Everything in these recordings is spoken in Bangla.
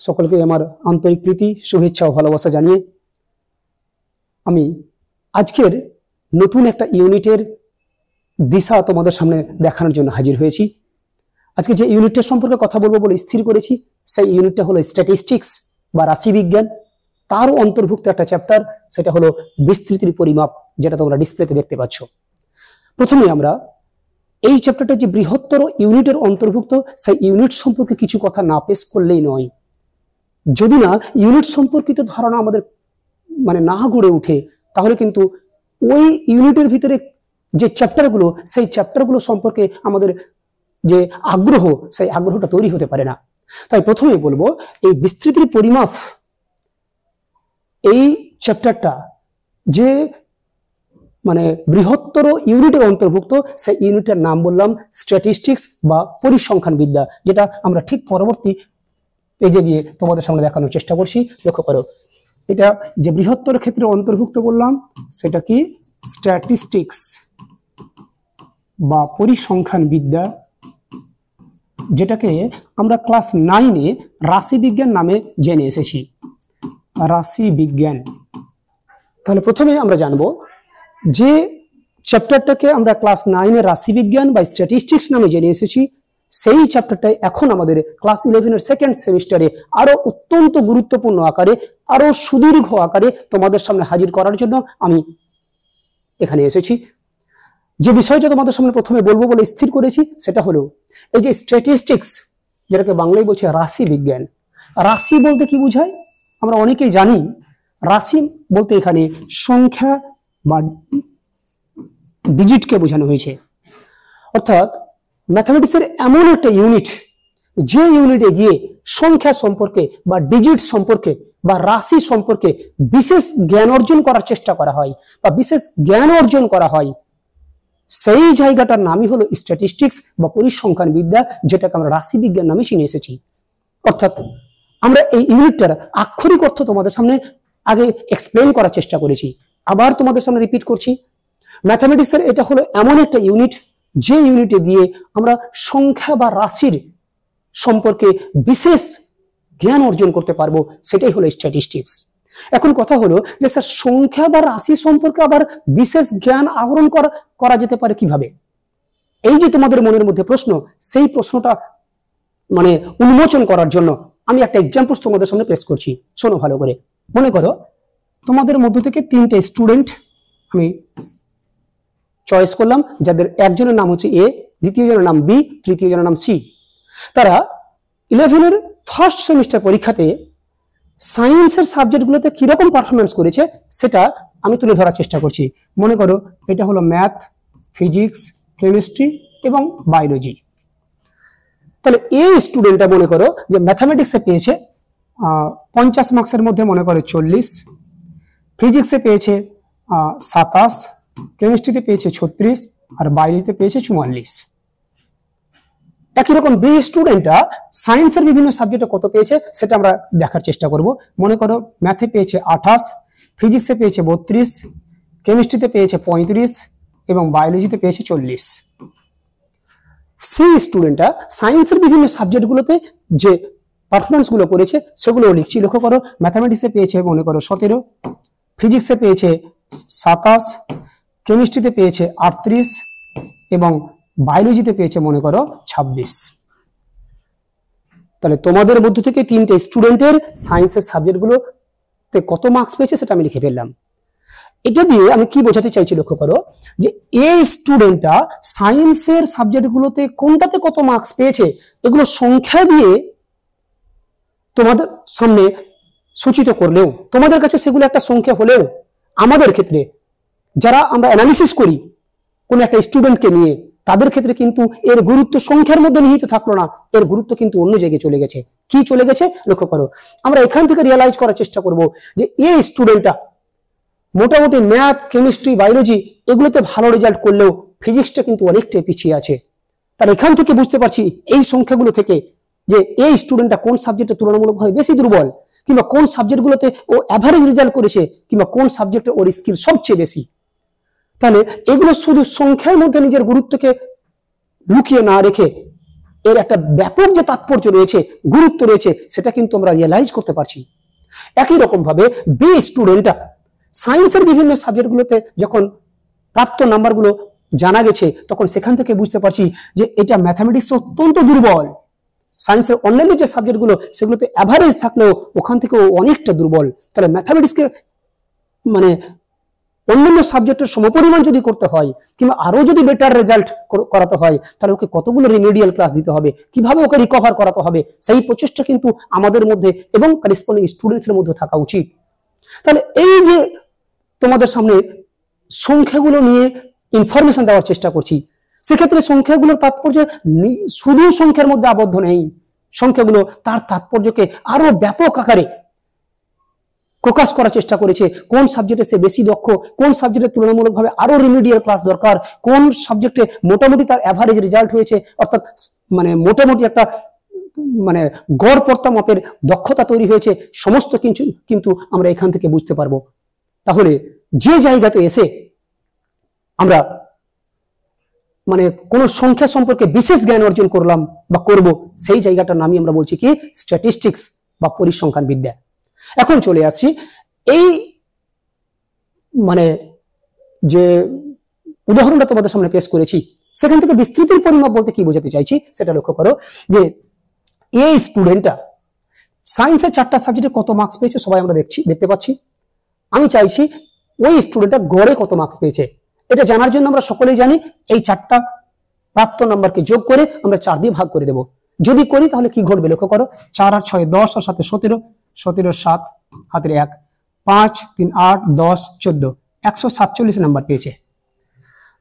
সকলকে আমার আন্তরিক প্রীতি, শুভেচ্ছা ও ভালোবাসা জানিয়ে আমি আজকের নতুন একটা ইউনিটের দিশা তোমাদের সামনে দেখানোর জন্য হাজির হয়েছি। আজকে যে ইউনিটটা সম্পর্কে কথা বলবো বলে স্থির করেছি, সেই ইউনিটটা হলো স্ট্যাটিস্টিক্স বা রাশিবিজ্ঞান। তারও অন্তর্ভুক্ত একটা চ্যাপ্টার, সেটা হলো বিস্তৃতির পরিমাপ, যেটা তোমরা ডিসপ্লেতে দেখতে পাচ্ছ। প্রথমে আমরা এই চ্যাপ্টারটা যে বৃহত্তর ইউনিটের অন্তর্ভুক্ত, সেই ইউনিট সম্পর্কে কিছু কথা না পেশ করলেই নয়। যদি না ইউনিট সম্পর্কিত ধারণা আমাদের না গড়ে উঠে, তাহলে কিন্তু ওই ইউনিটের ভিতরে যে চ্যাপ্টারগুলো, সেই চ্যাপ্টারগুলো সম্পর্কে আমাদের যে আগ্রহ, সেই আগ্রহটা তৈরি হতে পারে না। তাই প্রথমে বলবো, এই বিস্তৃতির পরিমাপ এই চ্যাপ্টারটা যে বৃহত্তর ইউনিটের অন্তর্ভুক্ত, সেই ইউনিটের নাম বললাম স্ট্যাটিস্টিক্স বা পরিসংখ্যান বিদ্যা, যেটা আমরা ঠিক পরবর্তী পেজে গিয়ে তোমাদের সামনে দেখানোর চেষ্টা করছি। লক্ষ্য করো, এটা যে বৃহত্তর ক্ষেত্রে অন্তর্ভুক্ত বললাম, সেটা কি স্ট্যাটিস্টিক্স বা পরিসংখ্যান বিদ্যা, যেটাকে আমরা ক্লাস 9-এ রাশিবিজ্ঞান নামে জেনে এসেছি। রাশিবিজ্ঞান। তাহলে প্রথমে আমরা জানবো যে চ্যাপ্টারটাকে আমরা ক্লাস 9-এ রাশিবিজ্ঞান বা স্ট্যাটিস্টিক্স নামে জেনে এসেছি, সেই চ্যাপ্টারটাই এখন আমাদের ক্লাস 11-এর সেকেন্ড সেমিস্টারে আরো অত্যন্ত গুরুত্বপূর্ণ আকারে, আরো সুদীর্ঘ আকারে তোমাদের সামনে হাজির করার জন্য আমি এখানে এসেছি। যে বিষয়টা তোমাদের সামনে প্রথমে বলবো বলে স্থির করেছি, সেটা হলো এই যে স্ট্যাটিস্টিক্স, যেটাকে বাংলায় বলছে রাশি বিজ্ঞান। রাশি বলতে কি বোঝায় আমরা অনেকেই জানি। রাশি বলতে এখানে সংখ্যা বা ডিজিটকে বোঝানো হয়েছে। অর্থাৎ ম্যাথমেটিক্সের এমন একটা ইউনিট, যে ইউনিটে গিয়ে সংখ্যা সম্পর্কে বা ডিজিট সম্পর্কে বা রাশি সম্পর্কে বিশেষ জ্ঞান অর্জন করার চেষ্টা করা হয় বা বিশেষ জ্ঞান অর্জন করা হয়, সেই জায়গাটার নামই হলো স্ট্যাটিস্টিক্স বা পরিসংখ্যান বিদ্যা, যেটাকে আমরা রাশিবিজ্ঞান নামে চিনে এসেছি। অর্থাৎ আমরা এই ইউনিটটার আক্ষরিক অর্থ তোমাদের সামনে আগে এক্সপ্লেন করার চেষ্টা করেছি, আবার তোমাদের সামনে রিপিট করছি। ম্যাথমেটিক্সের এটা হলো এমন একটা ইউনিট, যে ইউনিটে গিয়ে আমরা সংখ্যা বা রাশির সম্পর্কে বিশেষ জ্ঞান অর্জন করতে পারবো, সেটাই হলো স্ট্যাটিস্টিক্স। এখন কথা হলো যে স্যার, সংখ্যা বা রাশি সম্পর্কে আবার বিশেষ জ্ঞান আহরণ করা যেতে পারে কিভাবে? এই যে তোমাদের মনের মধ্যে প্রশ্ন, সেই প্রশ্নটা উন্মোচন করার জন্য আমি একটা এক্সাম্পল তোমাদের সামনে পেশ করছি। শোনো ভালো করে। মনে করো, তোমাদের মধ্য থেকে 3টে স্টুডেন্ট আমি চয়েস করলাম, যাদের একজনের নাম হচ্ছে এ, দ্বিতীয় জনের নাম বি, তৃতীয় জনের নাম সি। তারা 11-এর ফার্স্ট সেমিস্টার পরীক্ষাতে সায়েন্সের সাবজেক্টগুলোতে কিরকম পারফরমেন্স করেছে, সেটা আমি তুলে ধরার চেষ্টা করছি। মনে করো, এটা হলো ম্যাথ, ফিজিক্স, কেমিস্ট্রি এবং বায়োলজি। তাহলে এই স্টুডেন্টটা মনে করো যে ম্যাথামেটিক্সে পেয়েছে 50 মার্কসের মধ্যে মনে করো 40, ফিজিক্সে পেয়েছে 27, কেমিস্ট্রিতে পেয়েছে 36 আর বায়োলজিতে পেয়েছে 44। একই রকম বি স্টুডেন্টটা সায়েন্সের বিভিন্ন সাবজেক্টে কত পেয়েছে, সেটা আমরা দেখার চেষ্টা করব। মনে করো, ম্যাথে পেয়েছে 28, ফিজিক্সে পেয়েছে 32, কেমিস্ট্রিতে পেয়েছে 35 এবং বায়োলজিতে পেয়েছে 40। সি স্টুডেন্টটা সায়েন্সের বিভিন্ন সাবজেক্টগুলোতে যে পারফরমেন্স গুলো করেছে, সেগুলো লিখছি। লক্ষ্য করো, ম্যাথামেটিক্সে পেয়েছে মনে করো 17, ফিজিক্সে পেয়েছে 27, কেমিস্ট্রিতে পেয়েছে 38 এবং বায়োলজিতে পেয়েছে মনে করো 26। তাহলে তোমাদের মধ্য থেকে 3টে স্টুডেন্টের সায়েন্সের সাবজেক্টগুলোতে কত মার্কস পেয়েছে, সেটা আমি লিখে ফেললাম। এটা দিয়ে আমি কি বোঝাতে চাইছি, লক্ষ্য করো, যে এই স্টুডেন্টটা সায়েন্সের সাবজেক্টগুলোতে কোনটাতে কত মার্কস পেয়েছে, এগুলো সংখ্যা দিয়ে তোমাদের সামনে সূচিত করলেও, তোমাদের কাছে সেগুলো একটা সংখ্যা হলেও, আমাদের ক্ষেত্রে যারা আমরা অ্যানালিসিস করি কোন একটা স্টুডেন্টকে নিয়ে, তাদের ক্ষেত্রে কিন্তু এর গুরুত্ব সংখ্যার মধ্যে নিহিত থাকলো না, এর গুরুত্ব কিন্তু অন্য জায়গায় চলে গেছে। কি চলে গেছে, লক্ষ্য করো। আমরা এখান থেকে রিয়ালাইজ করার চেষ্টা করব যে এই স্টুডেন্টটা মোটামুটি ম্যাথ, কেমিস্ট্রি, বায়োলজি এগুলোতে ভালো রেজাল্ট করলেও ফিজিক্সটা কিন্তু অনেকটাই পিছিয়ে আছে। তাহলে এখান থেকে বুঝতে পারছি এই সংখ্যাগুলো থেকে যে এই স্টুডেন্টটা কোন সাবজেক্টে তুলনামূলকভাবে বেশি দুর্বল, কিংবা কোন সাবজেক্টগুলোতে ও অ্যাভারেজ রেজাল্ট করেছে, কিংবা কোন সাবজেক্টে ওর স্কিল সবচেয়ে বেশি। তাহলে এগুলো শুধু সংখ্যার মধ্যে নিজের গুরুত্বকে লুকিয়ে না রেখে এর একটা ব্যাপক যে তাৎপর্য রয়েছে, গুরুত্ব রয়েছে, সেটা কিন্তু আমরা রিয়েলাইজ করতে পারছি। একই রকম ভাবে বি স্টুডেন্টরা সায়েন্সের বিভিন্ন সাবজেক্টগুলোতে যখন প্রাপ্ত নাম্বারগুলো জানা গেছে, তখন সেখান থেকে বুঝতে পারছি যে এটা ম্যাথামেটিক্স অত্যন্ত দুর্বল। সায়েন্সের অন্যান্য যে সাবজেক্টগুলো সেগুলোতে অ্যাভারেজ থাকলেও ওখান থেকেও অনেকটা দুর্বল। তাহলে ম্যাথামেটিক্সকে মানে অন্যান্য সাবজেক্টের সমপরিমাণ যদি করতে হয়, কিংবা আরো যদি বেটার রেজাল্ট করাতে হয়, তাহলে ওকে কতগুলো রিমেডিয়াল ক্লাস দিতে হবে, কিভাবে ওকে রিকভার করাতে হবে, সেই প্রচেষ্টা কিন্তু আমাদের মধ্যে এবং করেসপন্ডিং স্টুডেন্টসের মধ্যে থাকা উচিত। তাহলে এই যে তোমাদের সামনে সংখ্যাগুলো নিয়ে ইনফরমেশন দেওয়ার চেষ্টা করছি, সেক্ষেত্রে সংখ্যাগুলোর তাৎপর্য শুধু সংখ্যার মধ্যে আবদ্ধ নেই। সংখ্যাগুলো তার তাৎপর্যকে আরো ব্যাপক আকারে প্রকাশ করার চেষ্টা করেছে। কোন সাবজেক্টে সে বেশি দক্ষ, কোন সাবজেক্টে তুলনামূলকভাবে আরো রিমিডিয়াল ক্লাস দরকার, কোন সাবজেক্টে মোটামুটি তার অ্যাভারেজ রেজাল্ট হয়েছে, অর্থাৎ মানে মোটামুটি একটা মানে গড় পড়তা মাপের দক্ষতা তৈরি হয়েছে, সমস্ত কিছু কিন্তু আমরা এখান থেকে বুঝতে পারবো। তাহলে যে জায়গাতে এসে আমরা মানে কোন সংখ্যা সম্পর্কে বিশেষ জ্ঞান অর্জন করলাম বা করব, সেই জায়গাটার নামই আমরা বলছি কি স্ট্যাটিস্টিক্স বা পরিসংখ্যান বিদ্যা। এখন চলে আসছি এই মানে যে উদাহরণটা তোমাদের সামনে পেশ করেছি, সেখান থেকে বিস্তৃতির পরিমাপ বলতে কি বোঝাতে চাইছি সেটা লক্ষ্য করো। যে এই স্টুডেন্টটা সায়েন্সের 4টা সাবজেক্টে কত মার্কস পেয়েছে সবাই আমরা দেখতে পাচ্ছি। আমি চাইছি ওই স্টুডেন্টটা গড়ে কত মার্কস পেয়েছে। এটা জানার জন্য আমরা সকলেই জানি এই 4টা প্রাপ্ত নাম্বারকে যোগ করে আমরা 4 দিয়ে ভাগ করে দেব। যদি করি তাহলে কি ঘটবে লক্ষ্য করো। 4 আর 6 10 আর 7 17, 17 7 হাতের 1, 5 3 8 10 14, 147 নাম্বার পেয়েছে।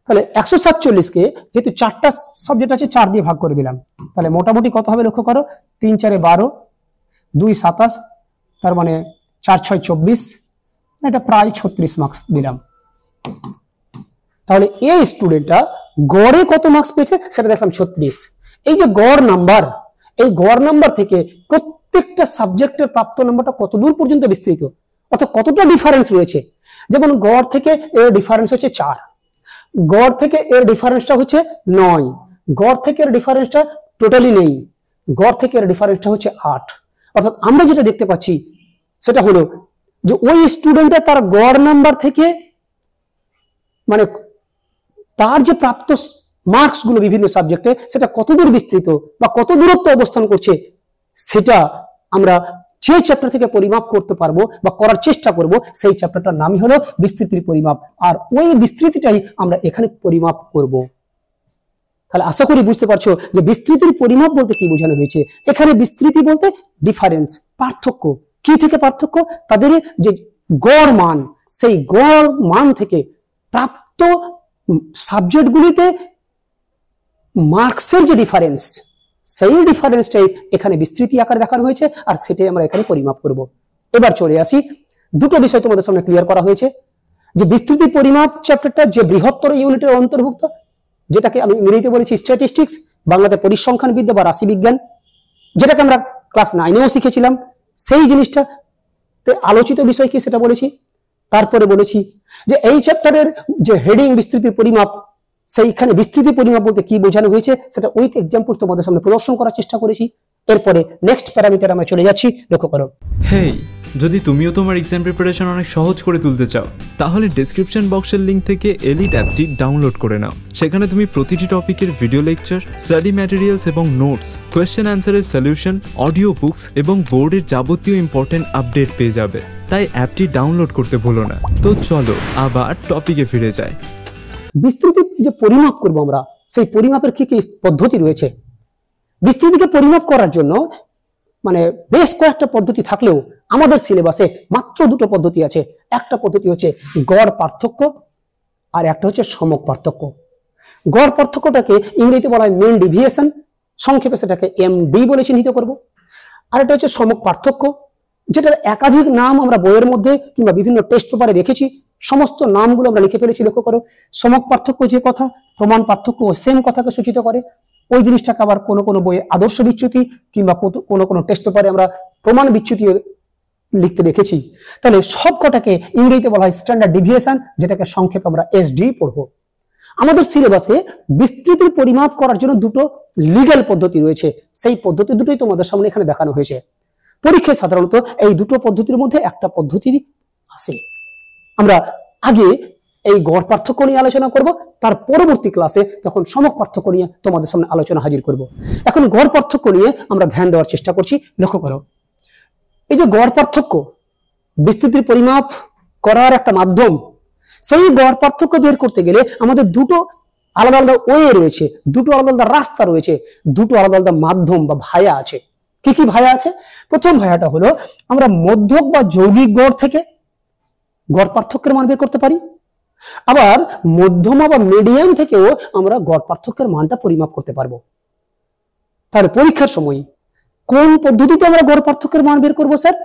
তাহলে 147 কে যেহেতু 4টা সাবজেক্ট আছে 4 দিয়ে ভাগ করে দিলাম, তাহলে মোটামুটি কত হবে লক্ষ্য করো। 3 4 12, 2 27, তার মানে 4 6 24, এটা প্রায় 36 মার্কস দিলাম। তাহলে এই স্টুডেন্টটা গড়ে কত মার্কস পেয়েছে সেটা দেখলাম 36। এই যে গড় নাম্বার, এই গড় নাম্বার থেকে প্রত্যেকটা সাবজেক্টের প্রাপ্ত নাম্বারটা কত দূর পর্যন্ত বিস্তৃত, অর্থাৎ কতটা ডিফারেন্স রয়েছে। যেমন গড় থেকে এর ডিফারেন্স হচ্ছে 4, গড় থেকে এর ডিফারেন্সটা হচ্ছে 9, গড় থেকে এর ডিফারেন্সটা টোটালি নেই, গড় থেকে এর ডিফারেন্সটা হচ্ছে 8। অর্থাৎ আমরা যেটা দেখতে পাচ্ছি সেটা হলো যে ওই স্টুডেন্টটা তার গড় নাম্বার থেকে মানে তার যে প্রাপ্ত মার্কস গুলো বিভিন্ন সাবজেক্টে সেটা কতদূর বিস্তৃত বা কত দূরত্ব অবস্থান করছে, সেটা আমরা যে চ্যাপ্টার থেকে পরিমাপ করতে পারবো বা করার চেষ্টা করব, সেই চ্যাপ্টারটার নামই হলো বিস্তৃতির পরিমাপ। আর ওই বিস্তৃতিটাই আমরা এখানে পরিমাপ করব। তাহলে আশা করি বুঝতে পারছো যে বিস্তৃতির পরিমাপ বলতে কি বোঝানো হয়েছে। এখানে বিস্তৃতি বলতে ডিফারেন্স, পার্থক্য। কি থেকে পার্থক্য? তাদের যে গড় মান, সেই গড় মান থেকে প্রাপ্ত সাবজেক্টগুলিতে মার্কসের যে ডিফারেন্স, সেই ডিফারেন্সটাই এখানে বিস্তৃতি আকারে দেখানো হয়েছে, আর সেটাই আমরা এখানে পরিমাপ করব। এবার চলে আসি, দুটো বিষয় তোমাদের সামনে ক্লিয়ার করা হয়েছে। যে বিস্তৃতি পরিমাপ চ্যাপ্টারটা যে বৃহত্তর ইউনিটের অন্তর্ভুক্ত, যেটাকে আমি ইংরেজিতে বলেছি স্ট্যাটিস্টিক্স, বাংলাতে পরিসংখ্যান বিদ্যা বা রাশি বিজ্ঞান, যেটাকে আমরা ক্লাস 9-এও শিখেছিলাম। সেই জিনিসটা আলোচিত বিষয় কি সেটা বলেছি। তারপরে বলেছি যে এই চ্যাপ্টারের যে হেডিং বিস্তৃতি পরিমাপ, সেইখানে বিস্তৃতি পরিমাপ বলতে কি বোঝানো হয়েছে সেটা উইথ এক্সাম্পল তোমাদের সামনে প্রদর্শন করার চেষ্টা করেছি। এরপরে নেক্সট প্যারামিটার আমরা চলে যাচ্ছি, লক্ষ্য করো। হেই, যদি তুমিও তোমার এক্সাম প্রিপারেশন অনেক সহজ করে তুলতে চাও, তাহলে ডেসক্রিপশন বক্সের লিংক থেকে এলিট অ্যাপটি ডাউনলোড করে নাও। সেখানে তুমি প্রতিটি টপিকের ভিডিও লেকচার, স্টাডি ম্যাটেরিয়ালস এবং নোটস, কোয়েশ্চেন অ্যান্সারের সলিউশন, অডিও বুকস এবং বোর্ডের যাবতীয় ইম্পর্টেন্ট আপডেট পেয়ে যাবে। তাই অ্যাপটি ডাউনলোড করতে ভুলো না। তো চলো আবার টপিকে ফিরে যাই। বিস্তৃতি যে পরিমাপ করব আমরা, সেই পরিমাপের কি কি পদ্ধতি রয়েছে। বিস্তৃতিকে পরিমাপ করার জন্য মানে বেশ কয়েকটা পদ্ধতি থাকলেও আমাদের সিলেবাসে মাত্র দুটো পদ্ধতি আছে। একটা পদ্ধতি হচ্ছে গড় পার্থক্য, আর একটা হচ্ছে সমক পার্থক্য। গড় পার্থক্যটাকে ইংরেজিতে বলা হয় মেন ডিভিয়েশন, সংক্ষেপে সেটাকে এমডি বলে চিহ্নিত করব। আর এটা হচ্ছে সমক পার্থক্য, যেটার একাধিক নাম আমরা বইয়ের মধ্যে কিংবা বিভিন্ন টেস্ট পেপারে দেখেছি। সমস্ত নামগুলো আমরা লিখে ফেলেছি, লক্ষ্য করো। সমক পার্থক্য যে কথা, প্রমাণ পার্থক্য ও সেম কথাকে সূচিত করে। ওই জিনিসটাকে আবার কোনো কোনো বইয়ে আদর্শ বিচ্যুতি কিংবা কোনো কোনো টেস্ট পেপারে আমরা প্রমাণ বিচ্যুতি লিখতে দেখেছি। তাহলে সব কটাকে ইংরেজিতে বলা হয় স্ট্যান্ডার্ড ডিভিয়েশন, যেটাকে সংক্ষেপে আমরা এসডি পড়বো। আমাদের সিলেবাসে বিস্তৃতির পরিমাপ করার জন্য দুটো লিগ্যাল পদ্ধতি রয়েছে, সেই পদ্ধতি দুটোই তোমাদের সামনে এখানে দেখানো হয়েছে। পরীক্ষায় সাধারণত এই দুটো পদ্ধতির মধ্যে একটা পদ্ধতি আসে। আমরা আগে এই গড় পার্থক্য নিয়ে আলোচনা করব, তার পরবর্তী ক্লাসে তখন সমক পার্থক্য নিয়ে তোমাদের সামনে আলোচনা হাজির করব। এখন গড় পার্থক্য নিয়ে আমরা ধ্যান দেওয়ার চেষ্টা করছি। লক্ষ্য করো, এই যে গড় পার্থক্য বিস্তৃতির পরিমাপ করার একটা মাধ্যম, সেই গড় পার্থক্য বের করতে গেলে আমাদের দুটো আলাদা আলাদা ওয়ে রয়েছে, দুটো আলাদা আলাদা রাস্তা রয়েছে, দুটো আলাদা আলাদা মাধ্যম বা ভায়া আছে। কি কি ভায়া আছে? প্রথম ভায়াটা হলো আমরা মধ্যক বা যৌগিক গড় থেকে গড় পার্থক্যের মান বের করতে পারি, আবার মধ্যমা বা মিডিয়াম থেকেও আমরা গড় পার্থক্যের মানটা পরিমাপ করতে পারবো। তাহলে পরীক্ষার সময় কোন পদ্ধতিতে আমরা গড় পার্থক্যের মান বের করবো স্যার,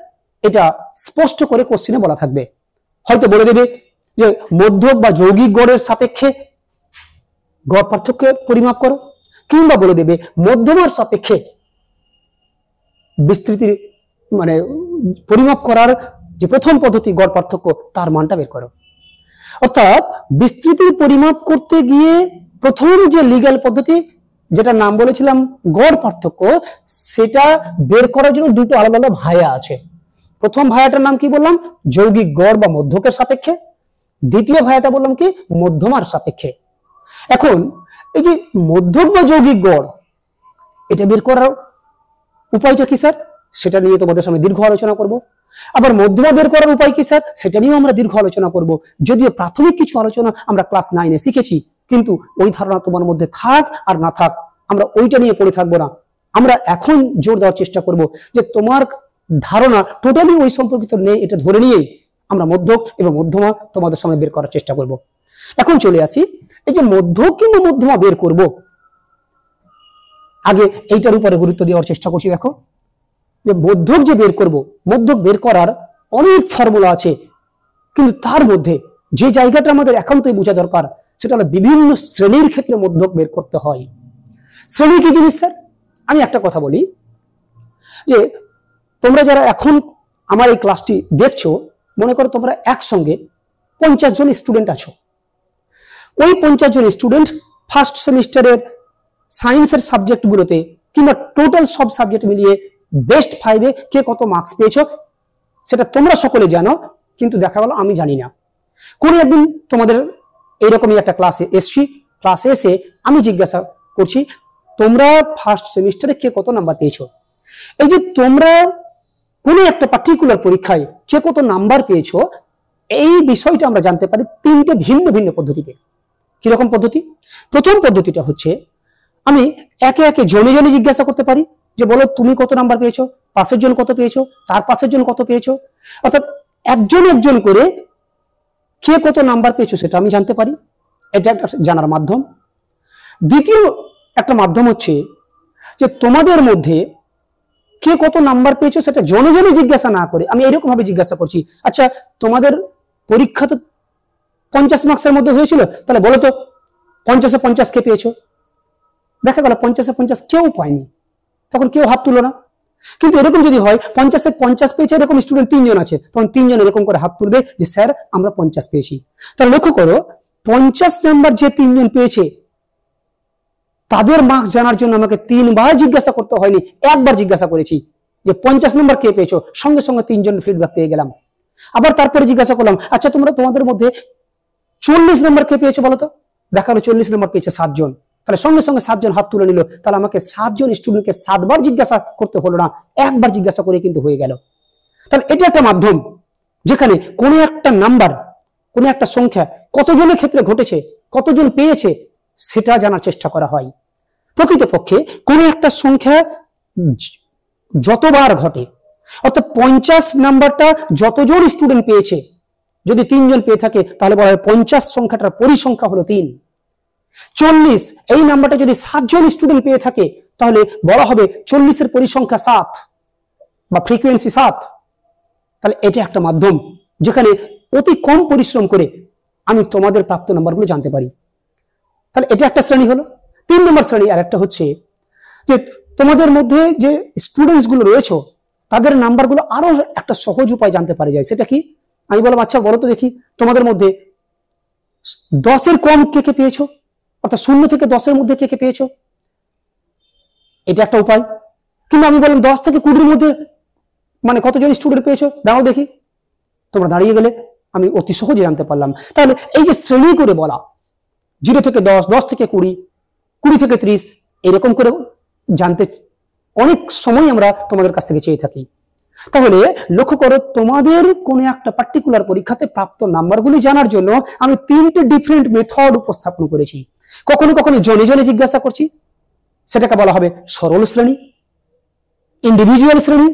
এটা স্পষ্ট করে কোশ্চেনে বলা থাকবে। হয়তো বলে দেবে যে মধ্যক বা যৌগিক গড়ের সাপেক্ষে গড় পার্থক্য পরিমাপ করো, কিংবা বলে দেবে মধ্যমার সাপেক্ষে বিস্তৃতির মানে পরিমাপ করার যে প্রথম পদ্ধতি গড় পার্থক্য তার মানটা বের করো। অর্থাৎ বিস্তৃতির পরিমাপ করতে গিয়ে প্রথম যে লিগ্যাল পদ্ধতি, যেটার নাম বলেছিলাম গড় পার্থক্য, সেটা বের করার জন্য দুটো আলাদা আলাদা ভায়া আছে। প্রথম ভায়াটার নাম কি বললাম? যৌগিক গড় বা মধ্যকের সাপেক্ষে। দ্বিতীয় ভায়াটা বললাম কি? মধ্যমার সাপেক্ষে। এখন এই যে মধ্যক বা যৌগিক গড়, এটা বের করার উপায়টা কি স্যার, সেটা নিয়ে তোমাদের সামনে দীর্ঘ আলোচনা করব। আবার মধ্যমা বের করার উপায় কি স্যার, সেটা নিয়েও আমরা দীর্ঘ আলোচনা করব। যদিও প্রাথমিক কিছু আলোচনা আমরা ক্লাস 9-এ শিখেছি, কিন্তু ওই ধারণা তোমার মধ্যে থাক আর না থাক, আমরা ওইটা নিয়ে পড়ে থাকবো না। আমরা এখন জোর দেওয়ার চেষ্টা করব যে তোমার ধারণা টোটালি ওই সম্পর্কিত নেই, এটা ধরে নিয়েই আমরা মধ্যক এবং মধ্যমা তোমাদের সামনে বের করার চেষ্টা করব। এখন চলে আসি, এই যে মধ্যক কিংবা মধ্যমা বের করব, আগে এইটার উপরে গুরুত্ব দেওয়ার চেষ্টা করছি। দেখো, যে মধ্যক যে বের করব, মধ্যক বের করার অনেক ফর্মুলা আছে, কিন্তু তার মধ্যে যে জায়গাটা আমাদের একান্তই বোঝা দরকার, সেটা হলো বিভিন্ন শ্রেণীর ক্ষেত্রে মধ্যক বের করতে হয়। শ্রেণী কি জিনিস স্যার? আমি একটা কথা বলি, যে তোমরা যারা এখন আমার এই ক্লাসটি দেখছো, মনে করো তোমরা একসঙ্গে 50 জন স্টুডেন্ট আছো। ওই 50 জন স্টুডেন্ট ফার্স্ট সেমিস্টারের সায়েন্সের সাবজেক্টগুলোতে কিংবা টোটাল সব সাবজেক্ট মিলিয়ে বেস্ট 5-এ কে কত মার্কস পেয়েছো সেটা তোমরা সকলে জানো, কিন্তু দেখা গেল আমি জানি না। কোনো একদিন তোমাদের এইরকমই একটা ক্লাসে এসছি, ক্লাসে এসে আমি জিজ্ঞাসা করছি তোমরা ফার্স্ট সেমিস্টারে কে কত নাম্বার পেয়েছো। এই যে তোমরা কোনো একটা পার্টিকুলার পরীক্ষায় কে কত নাম্বার পেয়েছো, এই বিষয়টা আমরা জানতে পারি তিনটে ভিন্ন ভিন্ন পদ্ধতিতে। কিরকম পদ্ধতি? প্রথম পদ্ধতিটা হচ্ছে আমি একে একে জনে জনে জিজ্ঞাসা করতে পারি যে বলো তুমি কত নাম্বার পেয়েছো, পাশের জন কত পেয়েছো, তার পাশের জন কত পেয়েছো। অর্থাৎ একজন একজন করে কে কত নাম্বার পেয়েছো সেটা আমি জানতে পারি, এটা একটা জানার মাধ্যম। দ্বিতীয় একটা মাধ্যম হচ্ছে যে তোমাদের মধ্যে কে কত নাম্বার পেয়েছো সেটা জনে জনে জিজ্ঞাসা না করে আমি এরকম ভাবে জিজ্ঞাসা করছি, আচ্ছা তোমাদের পরীক্ষা তো 50 মার্কসের মধ্যে হয়েছিল, তাহলে বলো তো 50-এ 50 কে পেয়েছো। দেখা গেল 50-এ 50 কেউ পায়নি, তখন কেউ হাত তুলো না। কিন্তু এরকম যদি হয় 50-এ 50 পেয়েছে এরকম স্টুডেন্ট 3 জন আছে, তখন 3 জন এরকম করে হাত তুলবে যে স্যার আমরা 50 পেয়েছি। তাহলে লক্ষ্য করো 50 নাম্বার যে 3 জন পেয়েছে তাদের মার্কস জানার জন্য আমাকে 3 বার জিজ্ঞাসা করতে হয়নি, একবার জিজ্ঞাসা করেছি যে 50 নাম্বার কে পেয়েছো, সঙ্গে সঙ্গে 3 জন ফিডব্যাক পেয়ে গেলাম। আবার তারপরে জিজ্ঞাসা করলাম আচ্ছা তোমাদের মধ্যে 40 নাম্বার কে পেয়েছো বলো তো, দেখা গেল 40 নাম্বার পেয়েছে 7 জন, তাহলে সঙ্গে সঙ্গে 7 জন হাত তুলে নিল। তাহলে আমাকে 7 জন স্টুডেন্টকে 7 বার জিজ্ঞাসা করতে হলো না, একবার জিজ্ঞাসা করে কিন্তু হয়ে গেল। তাহলে এটা একটা মাধ্যম যেখানে কোনো একটা নাম্বার, কোনো একটা সংখ্যা কতজনের ক্ষেত্রে ঘটেছে, কতজন পেয়েছে সেটা জানার চেষ্টা করা হয়। প্রকৃতপক্ষে কোনো একটা সংখ্যা যতবার ঘটে, অর্থাৎ 50 নাম্বারটা যতজন স্টুডেন্ট পেয়েছে, যদি 3 জন পেয়ে থাকে তাহলে বলা হয় 50 সংখ্যাটার পরিসংখ্যা হলো 3। 40 এই নাম্বারটা যদি 7 জন স্টুডেন্ট পেয়ে থাকে তাহলে বলা হবে 40-এর পরিসংখ্যা 7 বা ফ্রিকোয়েন্সি 7। তাহলে এটা একটা মাধ্যম যেখানে অতি কম পরিশ্রম করে আমি তোমাদের প্রাপ্ত নাম্বারগুলো জানতে পারি। তাহলে এটা একটা শ্রেণী হলো। 3 নম্বর শ্রেণী আর একটা হচ্ছে যে তোমাদের মধ্যে যে স্টুডেন্টস গুলো রয়েছে তাদের নাম্বারগুলো আরো একটা সহজ উপায় জানতে পারা যায়। সেটা কি? আমি বললাম আচ্ছা বলো তো দেখি তোমাদের মধ্যে 10-এর কম কে কে পেয়েছো, অর্থাৎ 0 থেকে 10-এর মধ্যে কে কে পেয়েছো, এটা একটা উপায়। কিংবা আমি বললাম 10 থেকে 20-এর মধ্যে মানে কতজন স্টুডেন্ট পেয়েছো, দাঁড়াও দেখি। তোমরা দাঁড়িয়ে গেলে আমি অতি সহজে জানতে পারলাম। তাহলে এই যে শ্রেণী করে বলা, 0 থেকে 10, 10 থেকে 20, 20 থেকে 30, এরকম করে জানতে অনেক সময় আমরা তোমাদের কাছ থেকে চেয়ে থাকি। তাহলে লক্ষ্য করো, তোমাদের কোন একটা পার্টিকুলার পরীক্ষাতে প্রাপ্ত নাম্বারগুলি জানার জন্য আমি 3টে ডিফারেন্ট মেথড উপস্থাপন করেছি। কখনো কখনো জনে জনে জিজ্ঞাসা করছি, সেটাকে বলা হবে সরল শ্রেণী, ইন্ডিভিজুয়াল শ্রেণী।